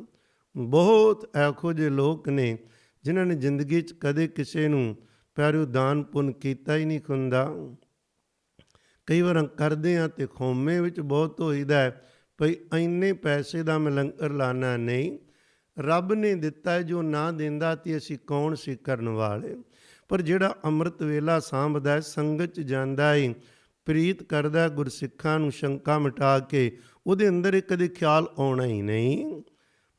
ਬਹੁਤ ਇਹੋ ਜਿਹੇ ਲੋਕ ਨੇ ਜਿਨ੍ਹਾਂ ਨੇ ਜ਼ਿੰਦਗੀ 'ਚ ਕਦੇ ਕਿਸੇ ਨੂੰ ਪਿਆਰਿਓ ਦਾਨ ਪੁੰਨ ਕੀਤਾ ਹੀ ਨਹੀਂ ਹੁੰਦਾ। ਕਈ ਵਾਰ ਕਰਦੇ ਹਾਂ ਤੇ ਖੌਮੇ ਵਿੱਚ ਬਹੁਤ ਹੋਈਦਾ ਭਈ ਇੰਨੇ ਪੈਸੇ ਦਾ ਮੈਂ ਲੰਗਰ ਲਾਣਾ ਨਹੀਂ, ਰੱਬ ਨੇ ਦਿੱਤਾ ਹੈ, ਜੋ ਨਾ ਦਿੰਦਾ ਤੇ ਅਸੀਂ ਕੌਣ ਸੀ ਕਰਨ ਵਾਲੇ। ਪਰ ਜਿਹੜਾ ਅੰਮ੍ਰਿਤ ਵੇਲਾ ਸਾਂਭਦਾ, ਸੰਗਤ 'ਚ ਜਾਂਦਾ ਏ, ਪ੍ਰੀਤ ਕਰਦਾ ਗੁਰਸਿੱਖਾਂ ਨੂੰ, ਸ਼ੰਕਾ ਮਿਟਾ ਕੇ, ਉਹਦੇ ਅੰਦਰ ਇਹ ਕਦੇ ਖਿਆਲ ਆਉਣਾ ਹੀ ਨਹੀਂ।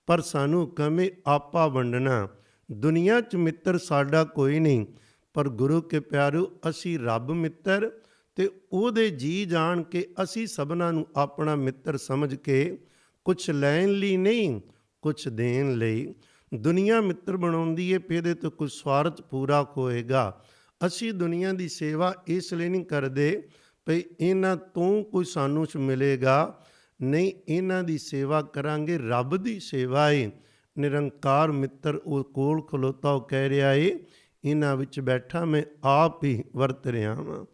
ਪਰ ਸਾਨੂੰ ਕਮੇ ਆਪਾ ਵੰਡਣਾ। ਦੁਨੀਆ 'ਚ ਮਿੱਤਰ ਸਾਡਾ ਕੋਈ ਨਹੀਂ, ਪਰ ਗੁਰੂ ਕੇ ਪਿਆਰਿਓ ਅਸੀਂ ਰੱਬ ਮਿੱਤਰ, ਤੇ ਉਹਦੇ ਜੀ ਜਾਣ ਕੇ ਅਸੀਂ ਸਭਨਾਂ ਨੂੰ ਆਪਣਾ ਮਿੱਤਰ ਸਮਝ ਕੇ ਕੁਛ ਲੈਣ ਲਈ ਨਹੀਂ, ਕੁਛ ਦੇਣ ਲਈ। ਦੁਨੀਆ ਮਿੱਤਰ ਬਣਾਉਂਦੀ ਏ ਪੇ ਇਹਦੇ ਤੋਂ ਕੋਈ ਸਵਾਰਥ ਪੂਰਾ ਹੋਏਗਾ। ਅਸੀਂ ਦੁਨੀਆ ਦੀ ਸੇਵਾ ਇਸ ਲਈ ਨਹੀਂ ਕਰਦੇ ਭਈ ਇਹਨਾਂ ਤੋਂ ਕੋਈ ਸਾਨੂੰ ਮਿਲੇਗਾ, ਨਹੀਂ, ਇਹਨਾਂ ਦੀ ਸੇਵਾ ਕਰਾਂਗੇ, ਰੱਬ ਦੀ ਸੇਵਾ ਏ। ਨਿਰੰਕਾਰ ਮਿੱਤਰ ਉਹ ਕੋਲ ਖਲੋਤਾ, ਉਹ ਕਹਿ ਰਿਹਾ ਏ ਇਹਨਾਂ ਵਿੱਚ ਬੈਠਾ ਮੈਂ ਆਪ ਹੀ ਵਰਤ ਰਿਹਾ ਵਾਂ।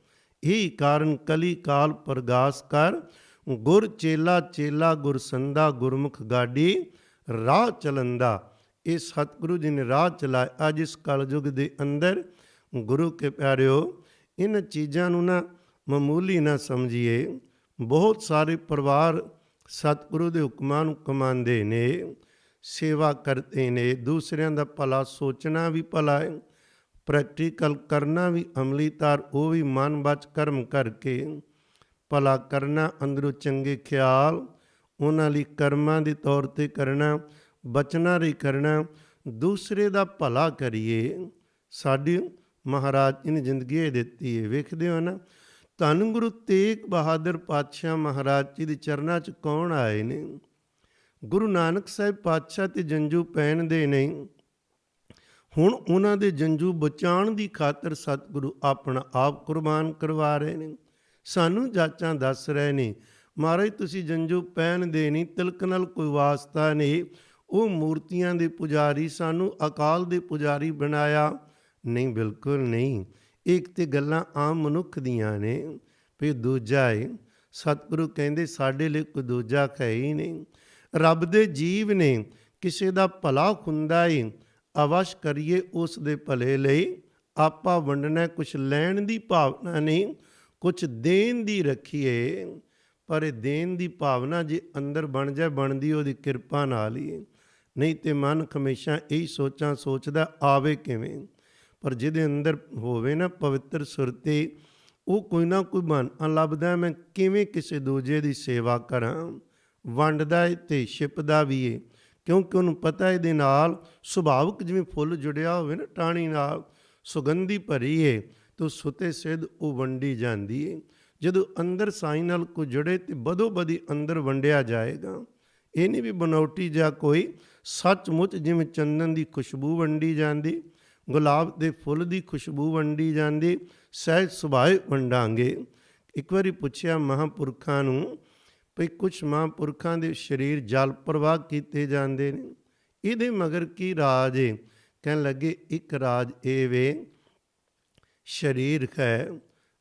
ਇਹੀ ਕਾਰਨ ਕਲੀ ਕਾਲ ਪ੍ਰਗਾਸ ਕਰ, ਗੁਰ ਚੇਲਾ ਚੇਲਾ ਗੁਰ ਸੰਦਾ, ਗੁਰਮੁਖ ਗਾਡੀ ਰਾਹ ਚਲੰਦਾ। ਇਹ ਸਤਿਗੁਰੂ ਜੀ ਨੇ ਰਾਹ ਚਲਾਇਆ। ਅੱਜ ਇਸ ਕਲਯੁਗ ਦੇ ਅੰਦਰ ਗੁਰੂ ਕੇ ਪਿਆਰਿਓ ਇਹਨਾਂ ਚੀਜ਼ਾਂ ਨੂੰ ਨਾ ਮਾਮੂਲੀ ਨਾ ਸਮਝੀਏ। ਬਹੁਤ ਸਾਰੇ ਪਰਿਵਾਰ ਸਤਿਗੁਰੂ ਦੇ ਹੁਕਮਾਂ ਨੂੰ ਕਮਾਉਂਦੇ ਨੇ, ਸੇਵਾ ਕਰਦੇ ਨੇ, ਦੂਸਰਿਆਂ ਦਾ ਭਲਾ ਸੋਚਣਾ ਵੀ ਭਲਾ ਹੈ, ਪ੍ਰੈਕਟੀਕਲ ਕਰਨਾ ਵੀ, ਅਮਲੀ ਤਾਰ ਉਹ ਵੀ, ਮਨ ਬਚ ਕਰਮ ਕਰਕੇ ਭਲਾ ਕਰਨਾ, ਅੰਦਰੋਂ ਚੰਗੇ ਖਿਆਲ ਉਹਨਾਂ ਲਈ ਕਰਮਾਂ ਦੇ ਤੌਰ 'ਤੇ ਕਰਨਾ, ਬਚਨਾਂ ਲਈ ਕਰਨਾ, ਦੂਸਰੇ ਦਾ ਭਲਾ ਕਰੀਏ। ਸਾਡੀ ਮਹਾਰਾਜ ਜੀ ਨੇ ਜ਼ਿੰਦਗੀ ਇਹ ਦਿੱਤੀ ਹੈ। ਵੇਖਦੇ ਹੋ ਨਾ, ਧੰਨ ਗੁਰੂ ਤੇਗ ਬਹਾਦਰ ਪਾਤਸ਼ਾਹ ਮਹਾਰਾਜ ਜੀ ਦੇ ਚਰਨਾਂ 'ਚ ਕੌਣ ਆਏ ਨੇ? ਗੁਰੂ ਨਾਨਕ ਸਾਹਿਬ ਪਾਤਸ਼ਾਹ ਤੇ ਜੰਝੂ ਪਹਿਨਦੇ ਨਹੀਂ। ਹੁਣ ਉਹਨਾਂ ਦੇ ਜੰਝੂ ਬਚਾਉਣ ਦੀ ਖਾਤਰ ਸਤਿਗੁਰੂ ਆਪਣਾ ਆਪ ਕੁਰਬਾਨ ਕਰਵਾ ਰਹੇ ਨੇ। ਸਾਨੂੰ ਜਾਚਾਂ ਦੱਸ ਰਹੇ ਨੇ, ਮਹਾਰਾਜ ਤੁਸੀਂ ਜੰਝੂ ਪਹਿਨਦੇ ਨਹੀਂ, ਤਿਲਕ ਨਾਲ ਕੋਈ ਵਾਸਤਾ ਨਹੀਂ, ਉਹ ਮੂਰਤੀਆਂ ਦੇ ਪੁਜਾਰੀ, ਸਾਨੂੰ ਅਕਾਲ ਦੇ ਪੁਜਾਰੀ ਬਣਾਇਆ ਨਹੀਂ, ਬਿਲਕੁਲ ਨਹੀਂ। ਇੱਕ ਤੇ ਗੱਲਾਂ ਆਮ ਮਨੁੱਖ ਦੀਆਂ ਨੇ, ਫਿਰ ਦੂਜਾ ਹੈ ਸਤਿਗੁਰੂ ਕਹਿੰਦੇ ਸਾਡੇ ਲਈ ਕੋਈ ਦੂਜਾ ਹੈ ਹੀ ਨਹੀਂ। ਰੱਬ ਦੇ ਜੀਵ ਨੇ, ਕਿਸੇ ਦਾ ਭਲਾ ਹੁੰਦਾ ਏ, ਅਵਸ਼ ਕਰੀਏ ਉਸ ਦੇ ਭਲੇ ਲਈ। ਆਪਾ ਵੰਡਣਾ, ਕੁਛ ਲੈਣ ਦੀ ਭਾਵਨਾ ਨਹੀਂ, ਕੁਛ ਦੇਣ ਦੀ ਰੱਖੀਏ। ਪਰ ਇਹ ਦੇਣ ਦੀ ਭਾਵਨਾ ਜੇ ਅੰਦਰ ਬਣ ਜਾਏ, ਬਣਦੀ ਉਹਦੀ ਕਿਰਪਾ ਨਾਲ ਹੀ, ਨਹੀਂ ਤੇ ਮਨ ਹਮੇਸ਼ਾ ਇਹੀ ਸੋਚਾਂ ਸੋਚਦਾ ਆਵੇ ਕਿਵੇਂ। ਪਰ ਜਿਹਦੇ ਅੰਦਰ ਹੋਵੇ ਨਾ ਪਵਿੱਤਰ ਸੁਰਤੀ, ਉਹ ਕੋਈ ਨਾ ਕੋਈ ਬਹਾਨਾ ਲੱਭਦਾ, ਮੈਂ ਕਿਵੇਂ ਕਿਸੇ ਦੂਜੇ ਦੀ ਸੇਵਾ ਕਰਾਂ। ਵੰਡਦਾ ਏ ਤੇ ਛਿਪਦਾ ਵੀ ਏ, ਕਿਉਂਕਿ ਉਹਨੂੰ ਪਤਾ ਇਹਦੇ ਨਾਲ ਸੁਭਾਵਿਕ ਜਿਵੇਂ ਫੁੱਲ ਜੁੜਿਆ ਹੋਵੇ ਨਾ ਟਾਹਣੀ ਨਾਲ, ਸੁਗੰਧੀ ਭਰੀ ਏ, ਤੇ ਸੁਤੇ ਸਿੱਧ ਉਹ ਵੰਡੀ ਜਾਂਦੀ ਏ। ਜਦੋਂ ਅੰਦਰ ਸਾਈਂ ਨਾਲ ਕੋਈ ਜੁੜੇ ਤੇ ਬਦੋ ਬਦੀ ਅੰਦਰ ਵੰਡਿਆ ਜਾਏਗਾ। ਇਹ ਨਹੀਂ ਵੀ ਬਨੌਟੀ ਜਾਂ ਕੋਈ, ਸੱਚਮੁੱਚ ਜਿਵੇਂ ਚੰਦਨ ਦੀ ਖੁਸ਼ਬੂ ਵੰਡੀ ਜਾਂਦੀ, ਗੁਲਾਬ ਦੇ ਫੁੱਲ ਦੀ ਖੁਸ਼ਬੂ ਵੰਡੀ ਜਾਂਦੀ, ਸਹਿਜ ਸੁਭਾਏ ਵੰਡਾਂਗੇ। ਇੱਕ ਵਾਰੀ ਪੁੱਛਿਆ ਮਹਾਂਪੁਰਖਾਂ ਨੂੰ ਭਈ ਕੁਛ ਮਹਾਂਪੁਰਖਾਂ ਦੇ ਸਰੀਰ ਜਲ ਪ੍ਰਵਾਹ ਕੀਤੇ ਜਾਂਦੇ ਨੇ, ਇਹਦੇ ਮਗਰ ਕੀ ਰਾਜ ਏ? ਕਹਿਣ ਲੱਗੇ ਇੱਕ ਰਾਜ ਇਹ ਵੇ, ਸਰੀਰ ਹੈ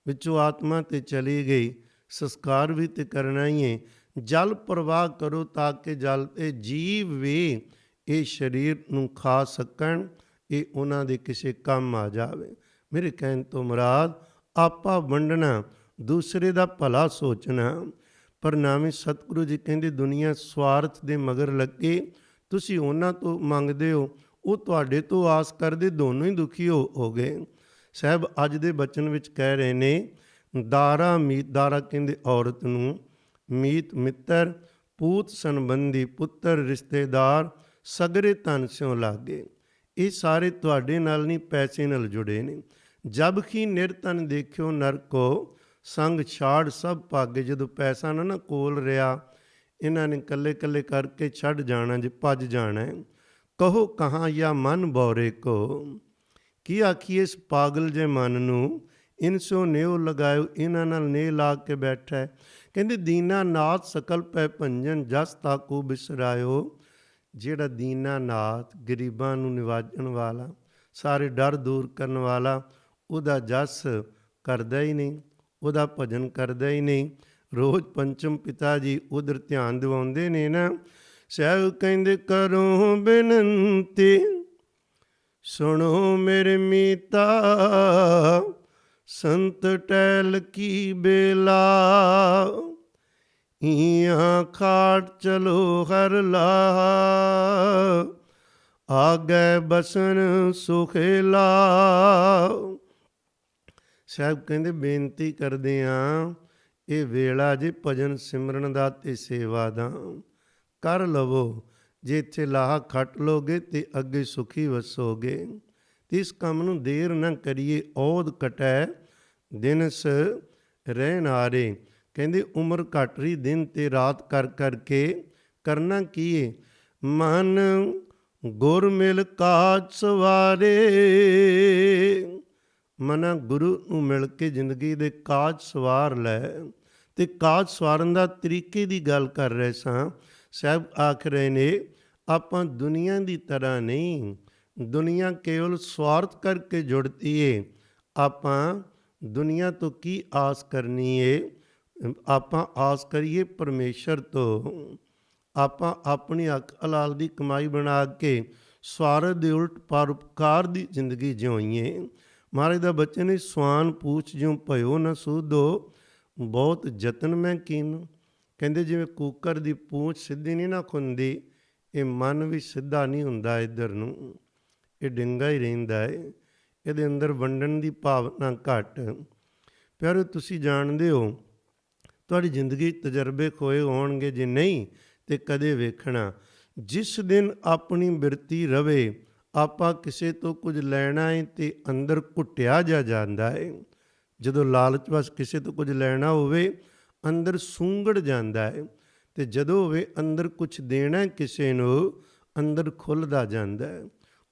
ਵਿੱਚੋਂ ਆਤਮਾ ਤੇ ਚਲੀ ਗਈ, ਸੰਸਕਾਰ ਵੀ ਤੇ ਕਰਨਾ ਹੀ ਹੈ, ਜਲ ਪ੍ਰਵਾਹ ਕਰੋ ਤਾਂ ਕਿ ਜਲ ਤੇ ਜੀਵ ਵੀ ਇਹ ਸਰੀਰ ਨੂੰ ਖਾ ਸਕਣ, ਇਹ ਉਹਨਾਂ ਦੇ ਕਿਸੇ ਕੰਮ ਆ ਜਾਵੇ। ਮੇਰੇ ਕਹਿਣ ਤੋਂ ਮੁਰਾਦ ਆਪਾ ਵੰਡਣਾ, ਦੂਸਰੇ ਦਾ ਭਲਾ ਸੋਚਣਾ। ਪਰ ਨਾਵੇਂ ਸਤਿਗੁਰੂ ਜੀ ਕਹਿੰਦੇ ਦੁਨੀਆ ਸਵਾਰਥ ਦੇ ਮਗਰ ਲੱਗੇ, ਤੁਸੀਂ ਉਹਨਾਂ ਤੋਂ ਮੰਗਦੇ ਹੋ, ਉਹ ਤੁਹਾਡੇ ਤੋਂ ਆਸ ਕਰਦੇ, ਦੋਨੋਂ ਹੀ ਦੁਖੀ ਹੋ ਗਏ। ਸਾਹਿਬ ਅੱਜ ਦੇ ਬਚਨ ਵਿੱਚ ਕਹਿ ਰਹੇ ਨੇ, ਦਾਰਾ ਮੀਤ, ਦਾਰਾ ਕਹਿੰਦੇ ਔਰਤ ਨੂੰ, ਮੀਤ ਮਿੱਤਰ, ਪੂਤ ਸੰਬੰਧੀ, ਪੁੱਤਰ ਰਿਸ਼ਤੇਦਾਰ, ਸਗਰੇ ਧਨ ਸਿਉ ਲਾਗੇ। ਇਹ ਸਾਰੇ ਤੁਹਾਡੇ ਨਾਲ ਨਹੀਂ, ਪੈਸੇ ਨਾਲ ਜੁੜੇ ਨੇ। ਜਬ ਕਿ ਨਿਰਧਨ ਦੇਖਿਓ ਨਰਕੋ, ਸੰਗ ਛਾੜ ਸਭ ਭਾਗੇ। ਜਦੋਂ ਪੈਸਾ ਨਾ ਕੋਲ ਰਿਹਾ, ਇਹਨਾਂ ਨੇ ਕੱਲੇ ਕੱਲੇ ਕਰਕੇ ਛੱਡ ਜਾਣਾ, ਜੇ ਭੱਜ ਜਾਣਾ। ਕਹੋ ਕਹਾਂ ਜਾਂ ਮਨ ਬੌਰੇ ਕੋ, ਕੀ ਆਖੀਏ ਇਸ ਪਾਗਲ ਜੇ ਮਨ ਨੂੰ, ਇਨਸੋ ਨੇਹ ਲਗਾਇਓ, ਇਹਨਾਂ ਨਾਲ ਨੇਹ ਲਾ ਕੇ ਬੈਠਾ ਹੈ। ਕਹਿੰਦੇ ਦੀਨਾਨਾਥ ਸਕਲ ਪੈ ਭੰਜਨ ਜਸ ਤਾਕੂ ਬਿਸਰਾਇਓ। ਜਿਹੜਾ ਦੀਨਾਨਾਥ ਗਰੀਬਾਂ ਨੂੰ ਨਿਵਾਜਣ ਵਾਲਾ, ਸਾਰੇ ਡਰ ਦੂਰ ਕਰਨ ਵਾਲਾ, ਉਹਦਾ ਜਸ ਕਰਦਾ ਹੀ ਨਹੀਂ, ਉਹਦਾ ਭਜਨ ਕਰਦਾ ਹੀ ਨਹੀਂ। ਰੋਜ਼ ਪੰਚਮ ਪਿਤਾ ਜੀ ਉਧਰ ਧਿਆਨ ਦਿਵਾਉਂਦੇ ਨੇ ਨਾ। ਸਾਹਿਬ ਕਹਿੰਦੇ ਕਰੋ ਬੇਨੰਤੀ ਸੁਣੋ ਮੇਰੇ ਮੀਤਾ, ਸੰਤ ਟਹਿਲ ਕੀ ਬੇਲਾ, ਇਆਂ ਖਾਟ ਚਲੋ ਹਰ ਲਾਹ, ਆਗੈ ਬਸਨ ਸੁਖੇਲਾ। ਸਾਹਿਬ ਕਹਿੰਦੇ ਬੇਨਤੀ ਕਰਦੇ ਹਾਂ, ਇਹ ਵੇਲਾ ਜੇ ਭਜਨ ਸਿਮਰਨ ਦਾ ਤੇ ਸੇਵਾ ਦਾ ਕਰ ਲਵੋ। ਜੇ ਇੱਥੇ ਲਾਹਾ ਖੱਟ ਲੋਗੇ ਤੇ ਅੱਗੇ ਸੁਖੀ ਵਸੋਗੇ। ਤੇ ਇਸ ਕੰਮ ਨੂੰ ਦੇਰ ਨਾ ਕਰੀਏ, ਔਧ ਕਟੈ ਦਿਨਸ ਰਹਿ ਨਾਰੇ। ਕਹਿੰਦੇ ਉਮਰ ਘੱਟ ਰਹੀ, ਦਿਨ ਤੇ ਰਾਤ ਕਰ ਕਰਕੇ ਕਰਨਾ ਕੀ ਏ। ਮਨ ਗੁਰ ਮਿਲ ਕਾਜ ਸਵਾਰੇ, ਮਨਾ ਗੁਰੂ ਨੂੰ ਮਿਲ ਕੇ ਜ਼ਿੰਦਗੀ ਦੇ ਕਾਜ ਸਵਾਰ ਲੈ। ਤੇ ਕਾਜ ਸਵਾਰਨ ਦਾ ਤਰੀਕੇ ਦੀ ਗੱਲ ਕਰ ਰਹੇ ਸਾਂ। ਸਾਹਿਬ ਆਖ ਰਹੇ ਨੇ ਆਪਾਂ ਦੁਨੀਆ ਦੀ ਤਰ੍ਹਾਂ ਨਹੀਂ, ਦੁਨੀਆ ਕੇਵਲ ਸਵਾਰਥ ਕਰਕੇ ਜੁੜਦੀ ਏ। ਆਪਾਂ ਦੁਨੀਆ ਤੋਂ ਕੀ ਆਸ ਕਰਨੀ ਏ, ਆਪਾਂ ਆਸ ਕਰੀਏ ਪਰਮੇਸ਼ਰ ਤੋਂ। ਆਪਾਂ ਆਪਣੀ ਅੱਖ ਹਲਾਲ ਦੀ ਕਮਾਈ ਬਣਾ ਕੇ ਸਵਾਰਥ ਦੇ ਉਲਟ ਪਰਉਪਕਾਰ ਦੀ ਜ਼ਿੰਦਗੀ ਜਿਉਈਏ। ਮਹਾਰਾਜ ਦਾ ਬਚਨ ਹੈ, ਸਵਾਨ ਪੂਛ ਜਿਉ ਭਇਓ ਨਾ ਸੂਧੋ, ਬਹੁਤ ਯਤਨ ਮੈਂ ਕੀਨ। ਕਹਿੰਦੇ ਜਿਵੇਂ ਕੂਕਰ ਦੀ ਪੂੰਛ ਸਿੱਧੀ ਨਹੀਂ ਨਾ ਖੁੰਦੀ, ਇਹ ਮਨ ਵੀ ਸਿੱਧਾ ਨਹੀਂ ਹੁੰਦਾ ਇੱਧਰ ਨੂੰ, ਇਹ ਡਿੰਗਾ ਹੀ ਰਹਿੰਦਾ ਹੈ। ਇਹਦੇ ਅੰਦਰ ਵੰਡਣ ਦੀ ਭਾਵਨਾ ਘੱਟ। ਪਿਆਰੇ ਤੁਸੀਂ ਜਾਣਦੇ ਹੋ, ਤੁਹਾਡੀ ਜ਼ਿੰਦਗੀ ਤਜਰਬੇ ਖੋਏ ਹੋਣਗੇ, ਜੇ ਨਹੀਂ ਤੇ ਕਦੇ ਵੇਖਣਾ। ਜਿਸ ਦਿਨ ਆਪਣੀ ਬਿਰਤੀ ਰਵੇ, ਆਪਾਂ ਕਿਸੇ ਤੋਂ ਕੁਝ ਲੈਣਾ ਹੈ ਤੇ ਅੰਦਰ ਘੁੱਟਿਆ ਜਾ ਜਾਂਦਾ ਹੈ। ਜਦੋਂ ਲਾਲਚ ਵਸ ਕਿਸੇ ਤੋਂ ਕੁਝ ਲੈਣਾ ਹੋਵੇ, ਅੰਦਰ ਸੂੰਗੜ ਜਾਂਦਾ ਹੈ। ਤੇ ਜਦੋਂ ਹੋਵੇ ਅੰਦਰ ਕੁਝ ਦੇਣਾ ਕਿਸੇ ਨੂੰ, ਅੰਦਰ ਖੁੱਲ੍ਹਦਾ ਜਾਂਦਾ ਹੈ।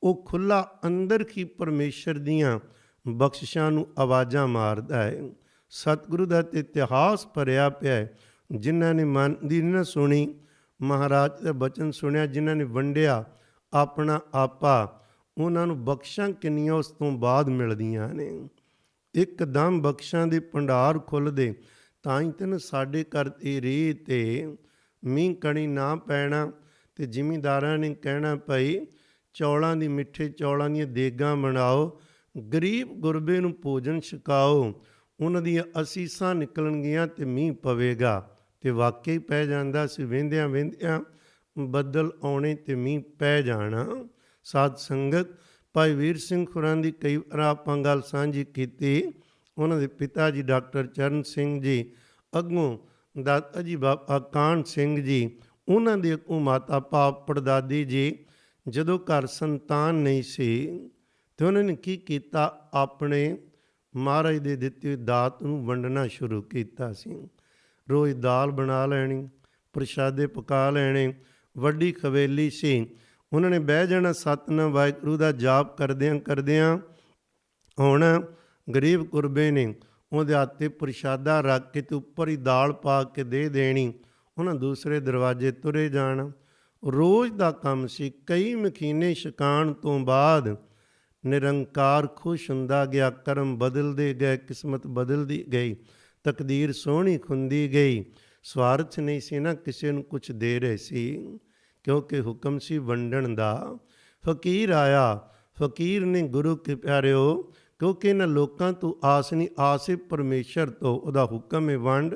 ਉਹ ਖੁੱਲ੍ਹਾ ਅੰਦਰ ਹੀ ਪਰਮੇਸ਼ਰ ਦੀਆਂ ਬਖਸ਼ਿਸ਼ਾਂ ਨੂੰ ਆਵਾਜ਼ਾਂ ਮਾਰਦਾ ਹੈ। ਸਤਿਗੁਰੂ ਦਾ ਤੇ ਇਤਿਹਾਸ ਭਰਿਆ ਪਿਆ ਹੈ। ਜਿਨ੍ਹਾਂ ਨੇ ਮਨ ਦੀ ਨਾ ਸੁਣੀ, ਮਹਾਰਾਜ ਦਾ ਬਚਨ ਸੁਣਿਆ, ਜਿਨ੍ਹਾਂ ਨੇ ਵੰਡਿਆ ਆਪਣਾ ਆਪਾ, ਉਹਨਾਂ ਨੂੰ ਬਖਸ਼ਾਂ ਕਿੰਨੀਆਂ ਉਸ ਤੋਂ ਬਾਅਦ ਮਿਲਦੀਆਂ ਨੇ। ਇੱਕਦਮ ਬਖਸ਼ਾਂ ਦੇ ਭੰਡਾਰ ਖੁੱਲ੍ਹਦੇ। ਤਾਂ ਹੀ ਤੈਨੂੰ ਸਾਡੇ ਘਰ ਦੀ ਰੀਹ ਤੇ ਮੀਂਹ ਕਣੀ ਨਾ ਪੈਣਾ। ਤੇ ਜ਼ਿਮੀਂਦਾਰਾਂ ਨੇ ਕਹਿਣਾ ਭਾਈ ਚੌਲਾਂ ਦੀ, ਮਿੱਠੇ ਚੌਲਾਂ ਦੀਆਂ ਦੇਗਾਂ ਬਣਾਓ, ਗਰੀਬ ਗੁਰਬੇ ਨੂੰ ਭੋਜਨ ਛਕਾਓ, ਉਹਨਾਂ ਦੀਆਂ ਅਸੀਸਾਂ ਨਿਕਲਣਗੀਆਂ ਤੇ ਮੀਂਹ ਪਵੇਗਾ। ਤੇ ਵਾਕਈ ਪੈ ਜਾਂਦਾ ਸੀ। ਵਹਿੰਦਿਆਂ ਵਹਿੰਦਿਆਂ ਬੱਦਲ ਆਉਣੇ ਤੇ ਮੀਂਹ ਪੈ ਜਾਣਾ। ਸਾਧ ਸੰਗਤ ਭਾਈ ਵੀਰ ਸਿੰਘ ਖੁਰਾਂ ਦੀ ਕਈ ਵਾਰ ਆਪਾਂ ਗੱਲ ਸਾਂਝੀ ਕੀਤੀ। ਉਹਨਾਂ ਦੇ ਪਿਤਾ ਜੀ ਡਾਕਟਰ ਚਰਨ ਸਿੰਘ ਜੀ, ਅੱਗੋਂ ਦਾਦਾ ਜੀ ਬਾਬਾ ਕਾਹਨ ਸਿੰਘ ਜੀ, ਉਹਨਾਂ ਦੇ ਅੱਗੋਂ ਮਾਤਾ ਭਾਵ ਪੜਦਾਦੀ ਜੀ, ਜਦੋਂ ਘਰ ਸੰਤਾਨ ਨਹੀਂ ਸੀ ਤੇ ਉਹਨਾਂ ਨੇ ਕੀ ਕੀਤਾ, ਆਪਣੇ ਮਹਾਰਾਜ ਦੇ ਦਿੱਤੀ ਹੋਈ ਦਾਤ ਨੂੰ ਵੰਡਣਾ ਸ਼ੁਰੂ ਕੀਤਾ ਸੀ। ਰੋਜ਼ ਦਾਲ ਬਣਾ ਲੈਣੀ, ਪ੍ਰਸ਼ਾਦੇ ਪਕਾ ਲੈਣੇ, ਵੱਡੀ ਖਵੇਲੀ ਸੀ। ਉਹਨਾਂ ਨੇ ਬਹਿ ਜਾਣਾ, ਸਤਿਨਾਮ ਵਾਹਿਗੁਰੂ ਦਾ ਜਾਪ ਕਰਦਿਆਂ ਕਰਦਿਆਂ। ਹੁਣ ਗਰੀਬ ਗੁਰਬੇ ਨੇ ਉਹਦੇ ਹੱਥ 'ਤੇ ਪ੍ਰਸ਼ਾਦਾ ਰੱਖ ਕੇ ਤੇ ਉੱਪਰ ਹੀ ਦਾਲ ਪਾ ਕੇ ਦੇ ਦੇਣੀ। ਉਹਨਾਂ ਦੂਸਰੇ ਦਰਵਾਜ਼ੇ ਤੁਰੇ ਜਾਣਾ। ਰੋਜ਼ ਦਾ ਕੰਮ ਸੀ। ਕਈ ਮਖੀਨੇ ਛਕਾਉਣ ਤੋਂ ਬਾਅਦ ਨਿਰੰਕਾਰ ਖੁਸ਼ ਹੁੰਦਾ ਗਿਆ। ਕਰਮ ਬਦਲਦੇ ਗਏ, ਕਿਸਮਤ ਬਦਲਦੀ ਗਈ, ਤਕਦੀਰ ਸੋਹਣੀ ਖੁੰਦੀ ਗਈ। ਸਵਾਰਥ ਨਹੀਂ ਸੀ ਨਾ, ਕਿਸੇ ਨੂੰ ਕੁਛ ਦੇ ਰਹੇ ਸੀ, ਕਿਉਂਕਿ ਹੁਕਮ ਸੀ ਵੰਡਣ ਦਾ। ਫਕੀਰ ਆਇਆ, ਫਕੀਰ ਨੇ ਗੁਰੂ ਕੇ ਪਿਆਰਿਓ, ਕਿਉਂਕਿ ਇਹਨਾਂ ਲੋਕਾਂ ਤੋਂ ਆਸ ਨਹੀਂ, ਆਸ ਹੈ ਪਰਮੇਸ਼ਰ ਤੋਂ। ਉਹਦਾ ਹੁਕਮ ਹੈ ਵੰਡ,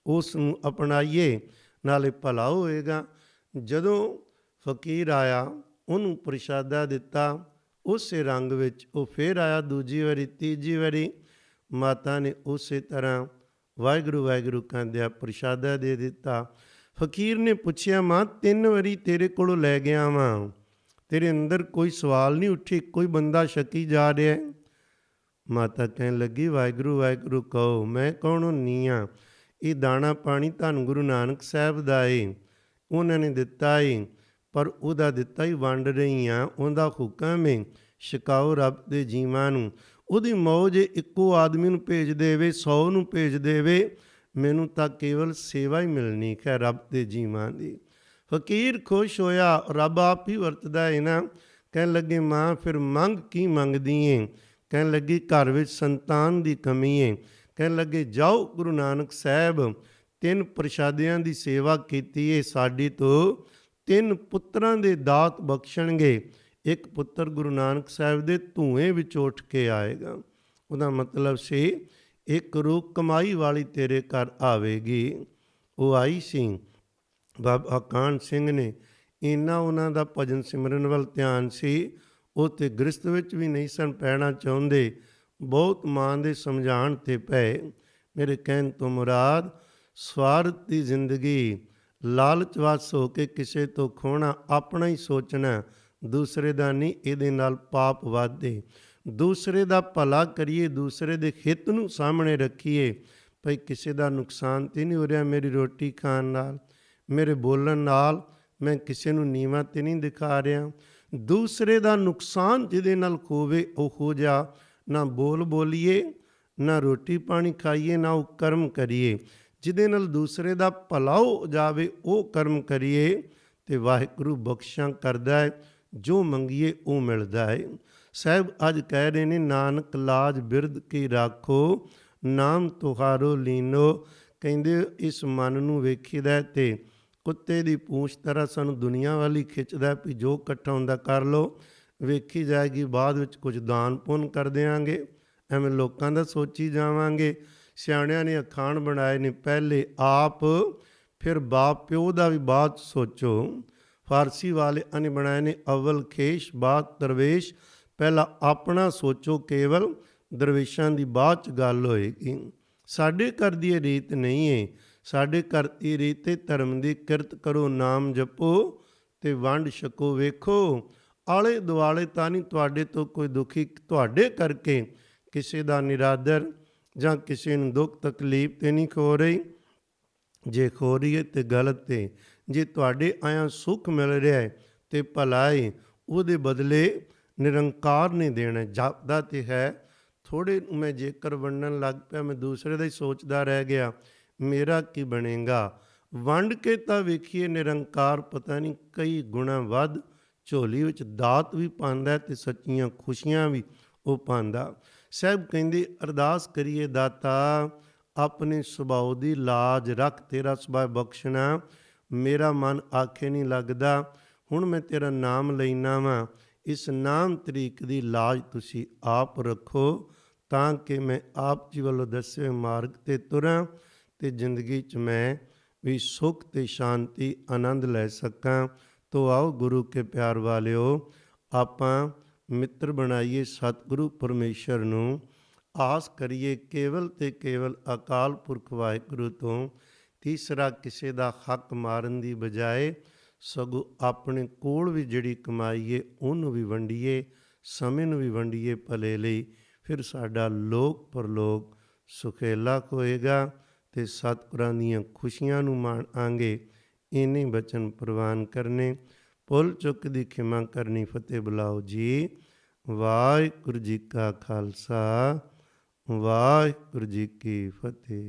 ਉਸ ਨੂੰ ਅਪਣਾਈਏ ਨਾਲੇ ਭਲਾ ਹੋਏਗਾ। ਜਦੋਂ ਫਕੀਰ ਆਇਆ, ਉਹਨੂੰ ਪ੍ਰਸ਼ਾਦਾ ਦਿੱਤਾ, ਉਸੇ ਰੰਗ ਵਿੱਚ ਉਹ ਫਿਰ ਆਇਆ ਦੂਜੀ ਵਾਰੀ, ਤੀਜੀ ਵਾਰੀ। ਮਾਤਾ ਨੇ ਉਸੇ ਤਰ੍ਹਾਂ ਵਾਹਿਗੁਰੂ ਵਾਹਿਗੁਰੂ ਕਹਿੰਦਿਆਂ ਪ੍ਰਸ਼ਾਦਾ ਦੇ ਦਿੱਤਾ। ਫਕੀਰ ਨੇ ਪੁੱਛਿਆ, ਮਾਂ 3 ਵਾਰੀ ਤੇਰੇ ਕੋਲੋਂ ਲੈ ਗਿਆ ਵਾਂ, ਤੇਰੇ ਅੰਦਰ ਕੋਈ ਸਵਾਲ ਨਹੀਂ ਉੱਠੀ, ਕੋਈ ਬੰਦਾ ਛਕੀ ਜਾ ਰਿਹਾ। ਮਾਤਾ ਕਹਿਣ ਲੱਗੀ, ਵਾਹਿਗੁਰੂ ਵਾਹਿਗੁਰੂ ਕਹੋ, ਮੈਂ ਕੌਣ ਹੁੰਦੀ ਹਾਂ? ਇਹ ਦਾਣਾ ਪਾਣੀ ਧੰਨ ਗੁਰੂ ਨਾਨਕ ਸਾਹਿਬ ਦਾ ਏ, ਉਹਨਾਂ ਨੇ ਦਿੱਤਾ ਏ, ਪਰ ਉਹਦਾ ਦਿੱਤਾ ਹੀ ਵੰਡ ਰਹੀ ਹਾਂ। ਉਹਦਾ ਹੁਕਮ ਏ ਛਕਾਓ ਰੱਬ ਦੇ ਜੀਵਾਂ ਨੂੰ। ਉਹਦੀ ਮੌਜ ਇੱਕੋ ਆਦਮੀ ਨੂੰ ਭੇਜ ਦੇਵੇ, 100 ਨੂੰ ਭੇਜ ਦੇਵੇ, ਮੈਨੂੰ ਤਾਂ ਕੇਵਲ ਸੇਵਾ ਹੀ ਮਿਲਣੀ ਹੈ ਰੱਬ ਦੇ ਜੀਵਾਂ ਦੀ। ਫਕੀਰ ਖੁਸ਼ ਹੋਇਆ, ਰੱਬ ਆਪ ਹੀ ਵਰਤਦਾ ਹੈ ਨਾ। ਕਹਿਣ ਲੱਗੇ ਮਾਂ ਫਿਰ ਮੰਗ ਕੀ ਮੰਗਦੀ ਏ? ਕਹਿਣ ਲੱਗੀ ਘਰ ਵਿੱਚ ਸੰਤਾਨ ਦੀ ਕਮੀ ਏ। ਕਹਿਣ ਲੱਗੇ ਜਾਓ ਗੁਰੂ ਨਾਨਕ ਸਾਹਿਬ 3 ਪ੍ਰਸ਼ਾਦਿਆਂ ਦੀ ਸੇਵਾ ਕੀਤੀ ਏ, ਸਾਡੀ ਤੋਂ 3 ਪੁੱਤਰਾਂ ਦੇ ਦਾਤ ਬਖਸ਼ਣਗੇ। ਇੱਕ ਪੁੱਤਰ ਗੁਰੂ ਨਾਨਕ ਸਾਹਿਬ ਦੇ ਧੂਏ ਵਿੱਚ ਉੱਠ ਕੇ ਆਏਗਾ। ਉਹਦਾ ਮਤਲਬ ਸੀ ਇੱਕ ਰੂਹ ਕਮਾਈ ਵਾਲੀ ਤੇਰੇ ਘਰ ਆਵੇਗੀ। ਉਹ ਆਈ ਸੀ। ਬਾਬਾ ਕਾਹਨ ਸਿੰਘ ਨੇ ਇੰਨਾ ਉਹਨਾਂ ਦਾ ਭਜਨ ਸਿਮਰਨ ਵੱਲ ਧਿਆਨ ਸੀ, ਉਹ ਤੇ ਗ੍ਰਸਤ ਵਿੱਚ ਵੀ ਨਹੀਂ ਸਨ ਪੈਣਾ ਚਾਹੁੰਦੇ। ਬਹੁਤ ਮਾਂ ਦੇ ਸਮਝਾਉਣ 'ਤੇ ਪਏ। ਮੇਰੇ ਕਹਿਣ ਤੋਂ ਮੁਰਾਦ ਸਵਾਰਥ ਦੀ ਜ਼ਿੰਦਗੀ, ਲਾਲਚਵਸ ਹੋ ਕੇ ਕਿਸੇ ਤੋਂ ਖੋਣਾ, ਆਪਣਾ ਹੀ ਸੋਚਣਾ, ਦੂਸਰੇ ਦਾ ਨਹੀਂ। ਇਹਦੇ ਨਾਲ ਪਾਪ ਵੱਧਦੇ। ਦੂਸਰੇ ਦਾ ਭਲਾ ਕਰੀਏ, ਦੂਸਰੇ ਦੇ ਹਿੱਤ ਨੂੰ ਸਾਹਮਣੇ ਰੱਖੀਏ। ਭਈ ਕਿਸੇ ਦਾ ਨੁਕਸਾਨ ਤਾਂ ਨਹੀਂ ਹੋ ਰਿਹਾ ਮੇਰੀ ਰੋਟੀ ਖਾਣ ਨਾਲ, ਮੇਰੇ ਬੋਲਣ ਨਾਲ ਮੈਂ ਕਿਸੇ ਨੂੰ ਨੀਵਾਂ ਤਾਂ ਨਹੀਂ ਦਿਖਾ ਰਿਹਾ। ਦੂਸਰੇ ਦਾ ਨੁਕਸਾਨ ਜਿਹਦੇ ਨਾਲ ਹੋਵੇ ਉਹੋ ਜਿਹਾ ਨਾ ਬੋਲ ਬੋਲੀਏ, ਨਾ ਰੋਟੀ ਪਾਣੀ ਖਾਈਏ, ਨਾ ਉਹ ਕਰਮ ਕਰੀਏ। ਜਿਹਦੇ ਨਾਲ ਦੂਸਰੇ ਦਾ ਭਲਾ ਹੋ ਜਾਵੇ ਉਹ ਕਰਮ ਕਰੀਏ, ਅਤੇ ਵਾਹਿਗੁਰੂ ਬਖਸ਼ਾਂ ਕਰਦਾ ਹੈ। ਜੋ ਮੰਗੀਏ ਉਹ ਮਿਲਦਾ ਹੈ। ਸਾਹਿਬ ਅੱਜ ਕਹਿ ਰਹੇ ਨੇ ਨਾਨਕ ਲਾਜ ਬਿਰਧ ਕੀ ਰਾਖੋ, ਨਾਮ ਤੁਹਾਰੋ ਲੀਨੋ। ਕਹਿੰਦੇ ਇਸ ਮਨ ਨੂੰ ਵੇਖੀਦਾ ਅਤੇ ਕੁੱਤੇ ਦੀ ਪੂੰਛ ਤਰ੍ਹਾਂ ਸਾਨੂੰ ਦੁਨੀਆ ਵਾਲੀ ਖਿੱਚਦਾ ਵੀ ਜੋ ਇਕੱਠਾ ਹੁੰਦਾ ਕਰ ਲਓ, ਵੇਖੀ ਜਾਏਗੀ, ਬਾਅਦ ਵਿੱਚ ਕੁਝ ਦਾਨ ਪੁੰਨ ਕਰ ਦਿਆਂਗੇ, ਐਵੇਂ ਲੋਕਾਂ ਦਾ ਸੋਚੀ ਜਾਵਾਂਗੇ। ਸਿਆਣਿਆਂ ਨੇ ਅਖਾਣ ਬਣਾਏ ਨੇ, ਪਹਿਲੇ ਆਪ ਫਿਰ ਬਾਪ ਪਿਓ ਦਾ ਵੀ ਬਾਅਦ ਸੋਚੋ। ਫਾਰਸੀ ਵਾਲਿਆਂ ਨੇ ਬਣਾਏ ਨੇ, ਅਵਲ ਖੇਸ਼ ਬਾਅਦ ਦਰਵੇਸ਼। ਪਹਿਲਾਂ ਆਪਣਾ ਸੋਚੋ ਕੇਵਲ, ਦਰਵੇਸ਼ਾਂ ਦੀ ਬਾਅਦ 'ਚ ਗੱਲ ਹੋਏਗੀ। ਸਾਡੇ ਘਰ ਦੀ ਇਹ ਰੀਤ ਨਹੀਂ ਹੈ। ਸਾਡੇ ਘਰ ਦੀ ਰੀਤ ਹੈ ਧਰਮ ਦੀ ਕਿਰਤ ਕਰੋ, ਨਾਮ ਜਪੋ ਅਤੇ ਵੰਡ ਛਕੋ। ਵੇਖੋ ਆਲੇ ਦੁਆਲੇ ਤਾਂ ਨਹੀਂ ਤੁਹਾਡੇ ਤੋਂ ਕੋਈ ਦੁਖੀ, ਤੁਹਾਡੇ ਕਰਕੇ ਕਿਸੇ ਦਾ ਨਿਰਾਦਰ ਜਾਂ ਕਿਸੇ ਨੂੰ ਦੁੱਖ ਤਕਲੀਫ ਤਾਂ ਨਹੀਂ ਹੋ ਰਹੀ। ਜੇ ਹੋ ਰਹੀ ਹੈ ਤਾਂ ਗਲਤ ਹੈ। ਜੇ ਤੁਹਾਡੇ ਆਇਆਂ ਸੁੱਖ ਮਿਲ ਰਿਹਾ ਹੈ ਅਤੇ ਭਲਾ ਹੈ, ਉਹਦੇ ਬਦਲੇ ਨਿਰੰਕਾਰ ਨੇ ਦੇਣਾ। ਜਾਪਦਾ ਤਾਂ ਹੈ। ਥੋੜ੍ਹੇ ਨੂੰ ਮੈਂ ਜੇਕਰ ਵੰਡਣ ਲੱਗ ਪਿਆ, ਮੈਂ ਦੂਸਰੇ ਦਾ ਹੀ ਸੋਚਦਾ ਰਹਿ ਗਿਆ, ਮੇਰਾ ਕੀ ਬਣੇਗਾ। ਵੰਡ ਕੇ ਤਾਂ ਵੇਖੀਏ ਨਿਰੰਕਾਰ ਪਤਾ ਨਹੀਂ ਕਈ ਗੁਣਾ ਵੱਧ ਝੋਲੀ ਵਿੱਚ ਦਾਤ ਵੀ ਪਾਉਂਦਾ ਅਤੇ ਸੱਚੀਆਂ ਖੁਸ਼ੀਆਂ ਵੀ ਉਹ ਪਾਉਂਦਾ। ਸਾਹਿਬ ਕਹਿੰਦੇ ਅਰਦਾਸ ਕਰੀਏ ਦਾਤਾ ਆਪਣੇ ਸੁਭਾਅ ਦੀ ਲਾਜ ਰੱਖ, ਤੇਰਾ ਸੁਭਾਅ ਬਖਸ਼ਣਾ। ਮੇਰਾ ਮਨ ਆਖੇ ਨਹੀਂ ਲੱਗਦਾ, ਹੁਣ ਮੈਂ ਤੇਰਾ ਨਾਮ ਲੈਣਾ ਵਾਂ, ਇਸ ਨਾਮ ਤਰੀਕ ਦੀ ਲਾਜ ਤੁਸੀਂ ਆਪ ਰੱਖੋ, ਤਾਂ ਕਿ ਮੈਂ ਆਪ ਜੀ ਵੱਲੋਂ ਦੱਸੇ ਹੋਏ ਮਾਰਗ 'ਤੇ ਤੁਰਾਂ ਅਤੇ ਜ਼ਿੰਦਗੀ 'ਚ ਮੈਂ ਵੀ ਸੁੱਖ ਅਤੇ ਸ਼ਾਂਤੀ ਆਨੰਦ ਲੈ ਸਕਾਂ। ਤੋ ਆਓ ਗੁਰੂ ਕੇ ਪਿਆਰ ਵਾਲਿਓ, ਆਪਾਂ ਮਿੱਤਰ ਬਣਾਈਏ ਸਤਿਗੁਰੂ ਪਰਮੇਸ਼ਰ ਨੂੰ। ਆਸ ਕਰੀਏ ਕੇਵਲ ਅਤੇ ਕੇਵਲ ਅਕਾਲ ਪੁਰਖ ਵਾਹਿਗੁਰੂ ਤੋਂ। ਤੀਸਰਾ, ਕਿਸੇ ਦਾ ਹੱਕ ਮਾਰਨ ਦੀ ਬਜਾਏ ਸਗੋਂ ਆਪਣੇ ਕੋਲ ਵੀ ਜਿਹੜੀ ਕਮਾਈਏ ਉਹਨੂੰ ਵੀ ਵੰਡੀਏ, ਸਮੇਂ ਨੂੰ ਵੀ ਵੰਡੀਏ ਭਲੇ ਲਈ। ਫਿਰ ਸਾਡਾ ਲੋਕ ਪਰਲੋਕ ਸੁਖੇਲਾ ਹੋਏਗਾ ਅਤੇ ਸਤਿਗੁਰਾਂ ਦੀਆਂ ਖੁਸ਼ੀਆਂ ਨੂੰ ਮਾਣਾਂਗੇ। ਇੰਨੇ ਬਚਨ ਪ੍ਰਵਾਨ ਕਰਨੇ, ਭੁੱਲ ਚੁੱਕ ਦੀ ਖਿਮਾ ਕਰਨੀ। ਫਤਿਹ ਬੁਲਾਓ ਜੀ। ਵਾਹਿਗੁਰੂ ਜੀ ਕਾ ਖਾਲਸਾ, ਵਾਹਿਗੁਰੂ ਜੀ ਕੀ ਫਤਿਹ।